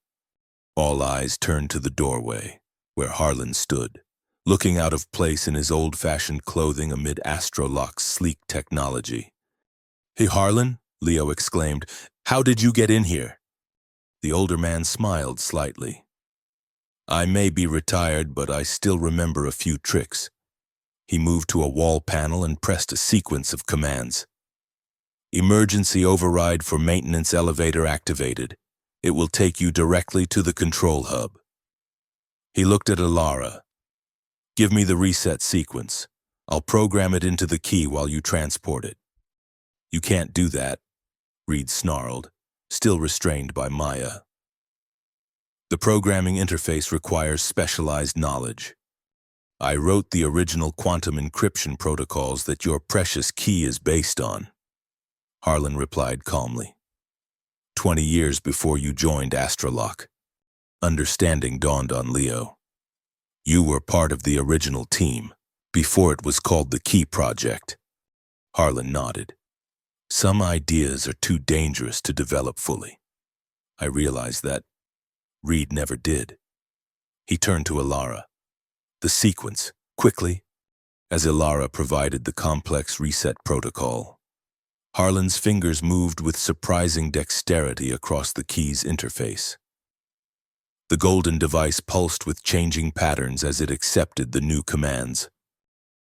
All eyes turned to the doorway, where Harlan stood, looking out of place in his old-fashioned clothing amid Astrolock's sleek technology. "Hey, Harlan," Leo exclaimed, "how did you get in here?" The older man smiled slightly. "I may be retired, but I still remember a few tricks." He moved to a wall panel and pressed a sequence of commands. "Emergency override for maintenance elevator activated. It will take you directly to the control hub." He looked at Alara. "Give me the reset sequence. I'll program it into the key while you transport it." "You can't do that," Reed snarled, still restrained by Maya. "The programming interface requires specialized knowledge. I wrote the original quantum encryption protocols that your precious key is based on," Harlan replied calmly. 20 years before you joined Astrolock. Understanding dawned on Leo. "You were part of the original team, before it was called the Key Project." Harlan nodded. "Some ideas are too dangerous to develop fully. I realized that. Reed never did." He turned to Alara. "The sequence, quickly," as Alara provided the complex reset protocol. Harlan's fingers moved with surprising dexterity across the key's interface. The golden device pulsed with changing patterns as it accepted the new commands.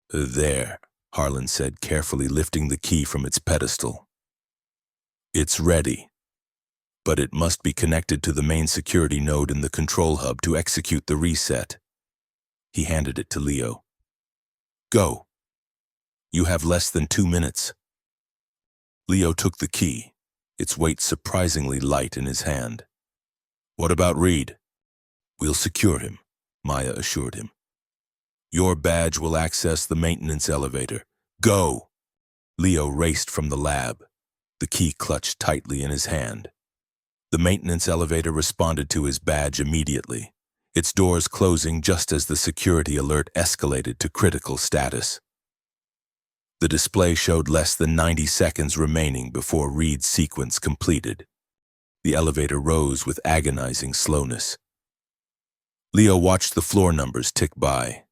"There," Harlan said, carefully lifting the key from its pedestal. "It's ready. But it must be connected to the main security node in the control hub to execute the reset." He handed it to Leo. "Go. You have less than 2 minutes." Leo took the key, its weight surprisingly light in his hand. "What about Reed?" "We'll secure him," Maya assured him. "Your badge will access the maintenance elevator. Go!" Leo raced from the lab, the key clutched tightly in his hand. The maintenance elevator responded to his badge immediately, its doors closing just as the security alert escalated to critical status. The display showed less than 90 seconds remaining before Reed's sequence completed. The elevator rose with agonizing slowness. Leo watched the floor numbers tick by,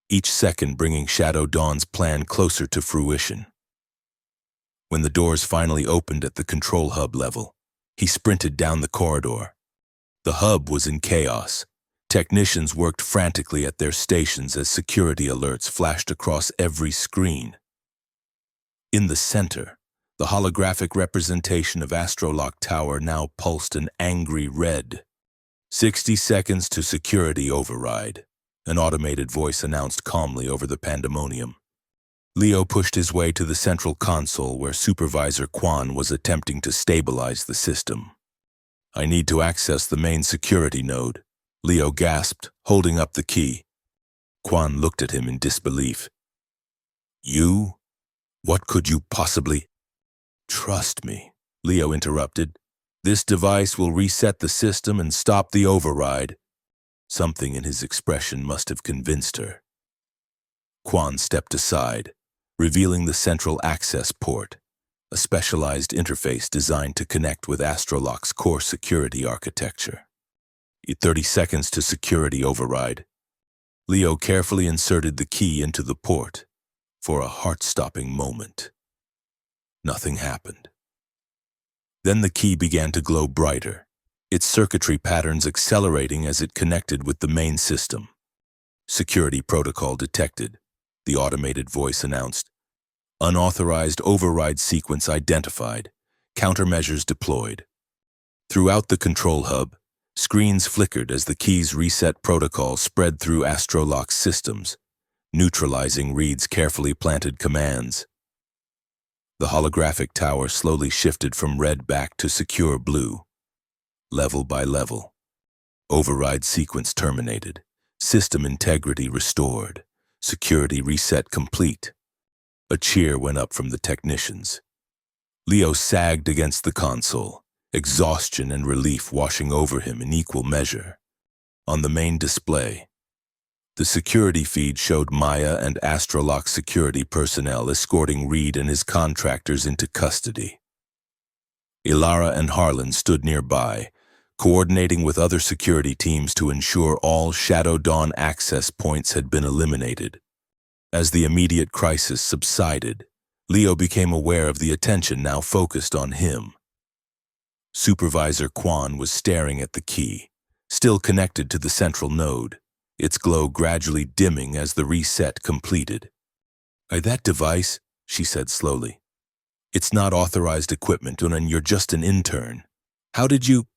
each second bringing Shadow Dawn's plan closer to fruition. When the doors finally opened at the control hub level, he sprinted down the corridor. The hub was in chaos. Technicians worked frantically at their stations as security alerts flashed across every screen. In the center, the holographic representation of Astrolock Tower now pulsed an angry red. 60 seconds to security override, an automated voice announced calmly over the pandemonium. Leo pushed his way to the central console where Supervisor Quan was attempting to stabilize the system. "I need to access the main security node," Leo gasped, holding up the key. Quan looked at him in disbelief. "You? What could you possibly—" "Trust me," Leo interrupted. "This device will reset the system and stop the override." Something in his expression must have convinced her. Quan stepped aside, revealing the central access port, a specialized interface designed to connect with Astrolock's core security architecture. 30 seconds to security override. Leo carefully inserted the key into the port. For a heart-stopping moment, nothing happened. Then the key began to glow brighter, its circuitry patterns accelerating as it connected with the main system. "Security protocol detected," the automated voice announced. "Unauthorized override sequence identified. Countermeasures deployed." Throughout the control hub, screens flickered as the key's reset protocol spread through Astrolock's systems, neutralizing Reed's carefully planted commands. The holographic tower slowly shifted from red back to secure blue. Level by level. Override sequence terminated. System integrity restored. Security reset complete. A cheer went up from the technicians. Leo sagged against the console, exhaustion and relief washing over him in equal measure. On the main display, the security feed showed Maya and Astrolock security personnel escorting Reed and his contractors into custody. Ilara and Harlan stood nearby, coordinating with other security teams to ensure all Shadow Dawn access points had been eliminated. As the immediate crisis subsided, Leo became aware of the attention now focused on him. Supervisor Quan was staring at the key, still connected to the central node, its glow gradually dimming as the reset completed. "That device," she said slowly. "It's not authorized equipment, and you're just an intern. How did you—"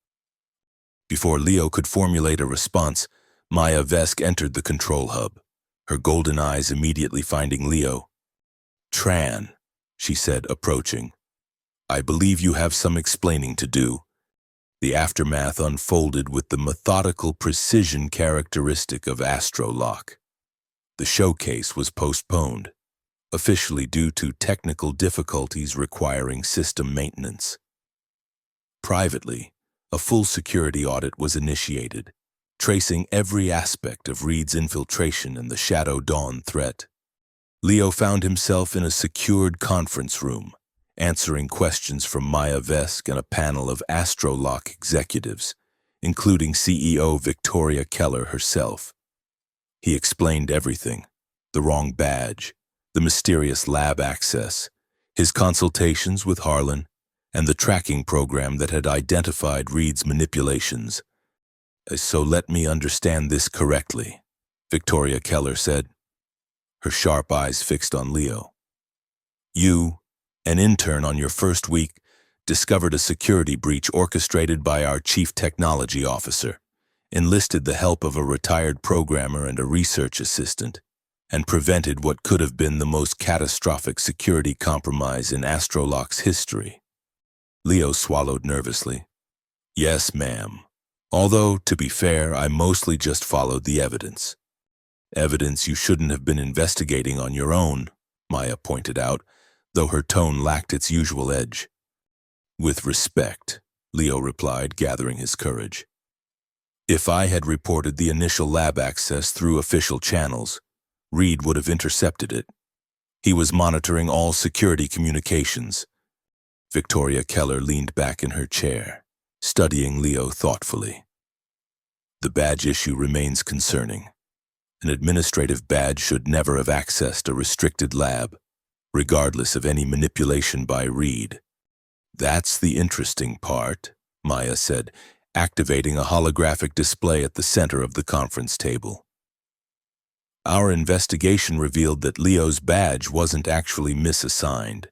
Before Leo could formulate a response, Maya Vesk entered the control hub, her golden eyes immediately finding Leo. "Tran," she said, approaching. "I believe you have some explaining to do." The aftermath unfolded with the methodical precision characteristic of Astrolock. The showcase was postponed, officially due to technical difficulties requiring system maintenance. Privately, a full security audit was initiated, tracing every aspect of Reed's infiltration and the Shadow Dawn threat. Leo found himself in a secured conference room, answering questions from Maya Vesk and a panel of Astrolock executives, including CEO Victoria Keller herself. He explained everything: the wrong badge, the mysterious lab access, his consultations with Harlan, and the tracking program that had identified Reed's manipulations. "So let me understand this correctly," Victoria Keller said, her sharp eyes fixed on Leo. "You, an intern on your first week, discovered a security breach orchestrated by our chief technology officer, enlisted the help of a retired programmer and a research assistant, and prevented what could have been the most catastrophic security compromise in Astrolock's history." Leo swallowed nervously. "Yes, ma'am. Although, to be fair, I mostly just followed the evidence." "Evidence you shouldn't have been investigating on your own," Maya pointed out, though her tone lacked its usual edge. "With respect," Leo replied, gathering his courage. "If I had reported the initial lab access through official channels, Reed would have intercepted it. He was monitoring all security communications." Victoria Keller leaned back in her chair, studying Leo thoughtfully. "The badge issue remains concerning. An administrative badge should never have accessed a restricted lab, regardless of any manipulation by Reed." "That's the interesting part," Maya said, activating a holographic display at the center of the conference table. "Our investigation revealed that Leo's badge wasn't actually misassigned.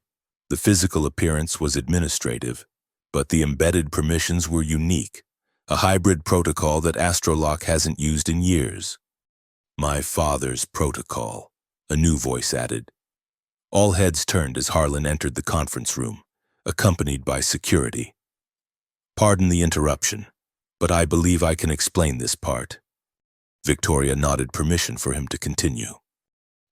The physical appearance was administrative, but the embedded permissions were unique, a hybrid protocol that Astrolock hasn't used in years." "My father's protocol," a new voice added. All heads turned as Harlan entered the conference room, accompanied by security. "Pardon the interruption, but I believe I can explain this part." Victoria nodded permission for him to continue.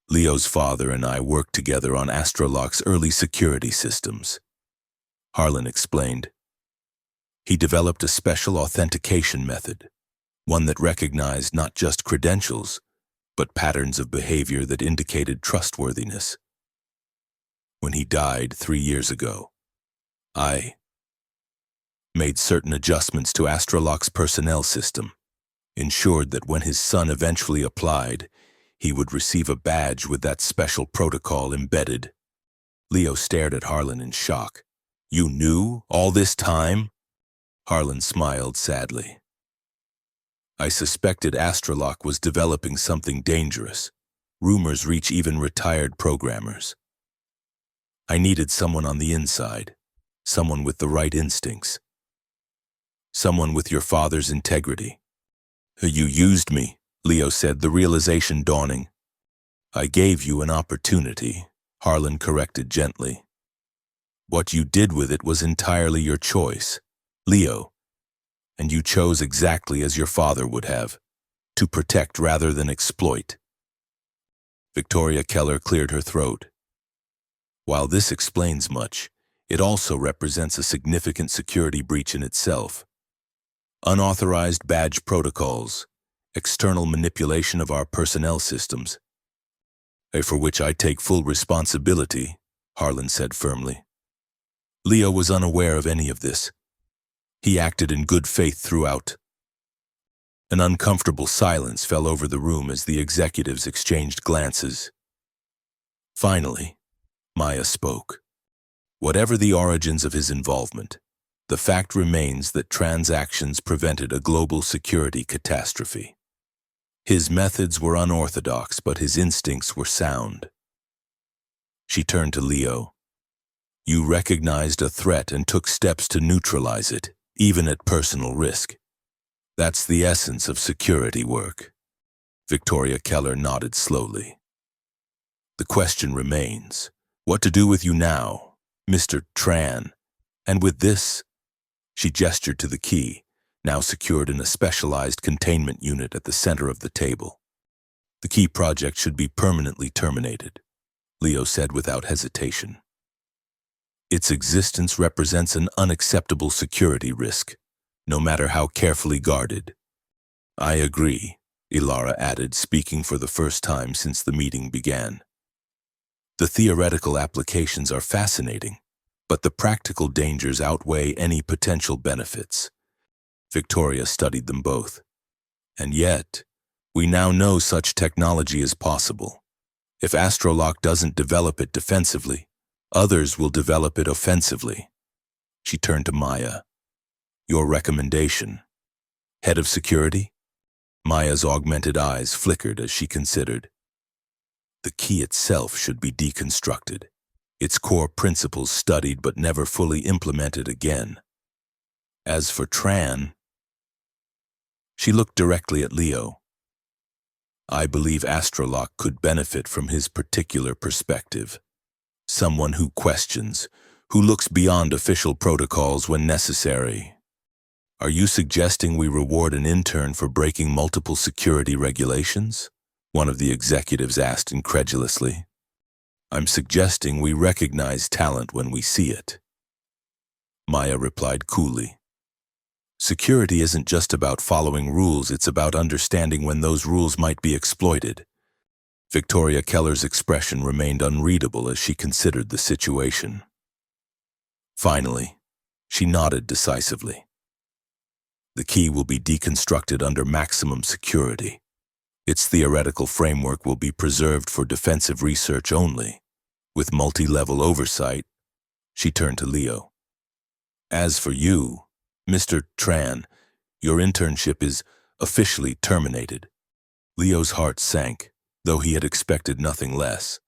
"Leo's father and I worked together on Astrolock's early security systems." Harlan explained. "He developed a special authentication method, one that recognized not just credentials, but patterns of behavior that indicated trustworthiness. When he died 3 years ago, I made certain adjustments to Astrolock's personnel system, ensured that when his son eventually applied, he would receive a badge with that special protocol embedded." Leo stared at Harlan in shock. "You knew all this time?" Harlan smiled sadly. "I suspected Astrolock was developing something dangerous. Rumors reach even retired programmers. I needed someone on the inside, someone with the right instincts. Someone with your father's integrity." "You used me," Leo said, the realization dawning. "I gave you an opportunity," Harlan corrected gently. "What you did with it was entirely your choice, Leo, and you chose exactly as your father would have, to protect rather than exploit." Victoria Keller cleared her throat. "While this explains much, it also represents a significant security breach in itself. Unauthorized badge protocols, external manipulation of our personnel systems, for which I take full responsibility," Harlan said firmly. Leo was unaware of any of this. He acted in good faith throughout. An uncomfortable silence fell over the room as the executives exchanged glances. Finally, Maya spoke. Whatever the origins of his involvement, the fact remains that transactions prevented a global security catastrophe. His methods were unorthodox, but his instincts were sound. She turned to Leo. "You recognized a threat and took steps to neutralize it, even at personal risk. That's the essence of security work." Victoria Keller nodded slowly. "The question remains, what to do with you now, Mr. Tran? And with this," she gestured to the key, now secured in a specialized containment unit at the center of the table. "The key project should be permanently terminated," Leo said without hesitation. "Its existence represents an unacceptable security risk, no matter how carefully guarded." "I agree," Ilara added, speaking for the first time since the meeting began. "The theoretical applications are fascinating, but the practical dangers outweigh any potential benefits." Victoria studied them both. "And yet, we now know such technology is possible. If Astrolock doesn't develop it defensively, others will develop it offensively." She turned to Maya. "Your recommendation? Head of security?" Maya's augmented eyes flickered as she considered. "The key itself should be deconstructed, its core principles studied but never fully implemented again. As for Tran..." She looked directly at Leo. "I believe Astrolock could benefit from his particular perspective. Someone who questions, who looks beyond official protocols when necessary." "Are you suggesting we reward an intern for breaking multiple security regulations?" one of the executives asked incredulously. "I'm suggesting we recognize talent when we see it," Maya replied coolly. "Security isn't just about following rules, it's about understanding when those rules might be exploited." Victoria Keller's expression remained unreadable as she considered the situation. Finally, she nodded decisively. "The key will be deconstructed under maximum security. Its theoretical framework will be preserved for defensive research only, with multi-level oversight." She turned to Leo. "As for you, Mr. Tran, your internship is officially terminated." Leo's heart sank, though he had expected nothing less.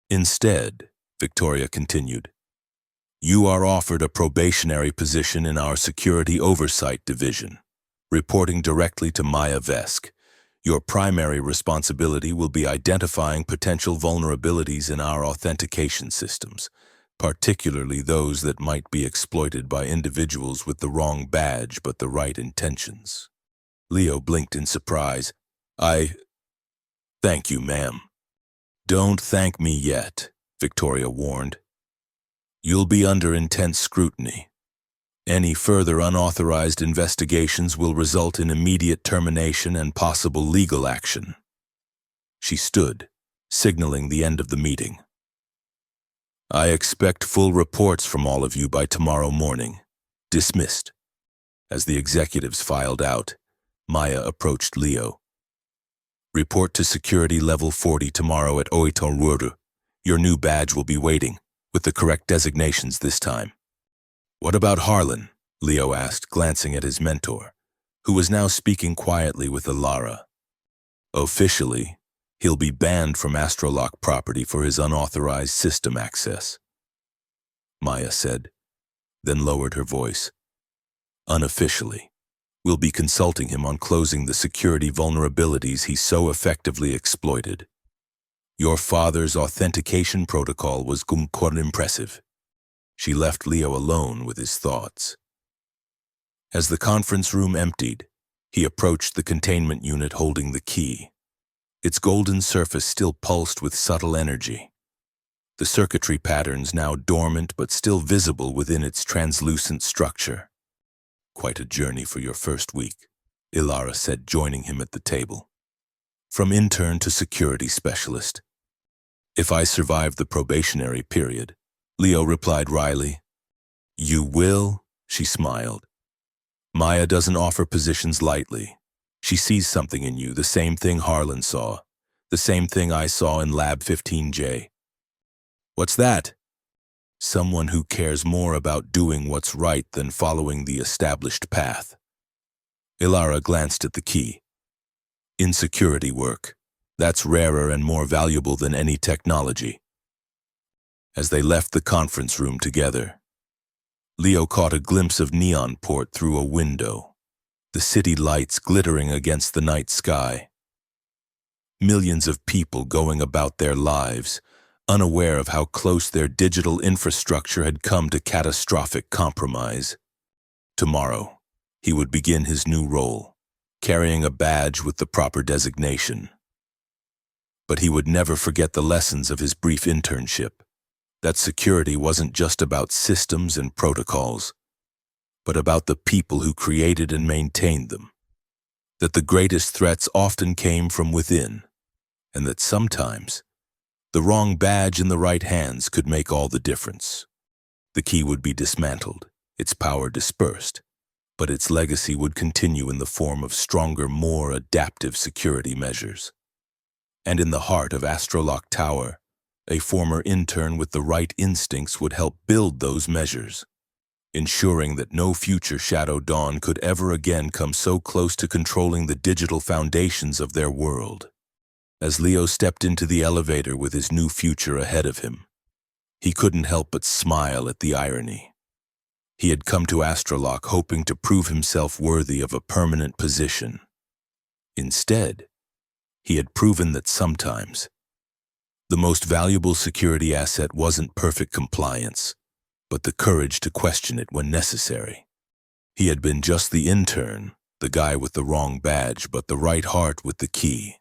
"Instead," Victoria continued, "you are offered a probationary position in our Security Oversight Division, reporting directly to Maya Vesk, Your primary responsibility will be identifying potential vulnerabilities in our authentication systems, particularly those that might be exploited by individuals with the wrong badge but the right intentions. Leo blinked in surprise. Thank you, ma'am. Don't thank me yet, Victoria warned. You'll be under intense scrutiny. Any further unauthorized investigations will result in immediate termination and possible legal action. She stood, signaling the end of the meeting. I expect full reports from all of you by tomorrow morning. Dismissed. As the executives filed out, Maya approached Leo. Report to security level 40 tomorrow at Oitoruru. Your new badge will be waiting, with the correct designations this time. What about Harlan? Leo asked, glancing at his mentor, who was now speaking quietly with Ilara. Officially, he'll be banned from Astrolock property for his unauthorized system access, Maya said, then lowered her voice. Unofficially, we'll be consulting him on closing the security vulnerabilities he so effectively exploited. Your father's authentication protocol was quite impressive. She left Leo alone with his thoughts. As the conference room emptied, he approached the containment unit holding the key. Its golden surface still pulsed with subtle energy. The circuitry patterns now dormant but still visible within its translucent structure. Quite a journey for your first week, Ilara said, joining him at the table. From intern to security specialist. If I survive the probationary period, Leo replied wryly. You will, she smiled. Maya doesn't offer positions lightly. She sees something in you, the same thing Harlan saw, the same thing I saw in Lab 15J. What's that? Someone who cares more about doing what's right than following the established path. Ilara glanced at the key. In security work, that's rarer and more valuable than any technology. As they left the conference room together, Leo caught a glimpse of Neonport through a window, the city lights glittering against the night sky. Millions of people going about their lives, unaware of how close their digital infrastructure had come to catastrophic compromise. Tomorrow, he would begin his new role, carrying a badge with the proper designation. But he would never forget the lessons of his brief internship. That security wasn't just about systems and protocols, but about the people who created and maintained them. That the greatest threats often came from within, and that sometimes the wrong badge in the right hands could make all the difference. The key would be dismantled, its power dispersed, but its legacy would continue in the form of stronger, more adaptive security measures. And in the heart of Astrolock Tower, a former intern with the right instincts would help build those measures, ensuring that no future Shadow Dawn could ever again come so close to controlling the digital foundations of their world. As Leo stepped into the elevator with his new future ahead of him, he couldn't help but smile at the irony. He had come to Astrolock hoping to prove himself worthy of a permanent position. Instead, he had proven that sometimes the most valuable security asset wasn't perfect compliance, but the courage to question it when necessary. He had been just the intern, the guy with the wrong badge but the right heart with the key.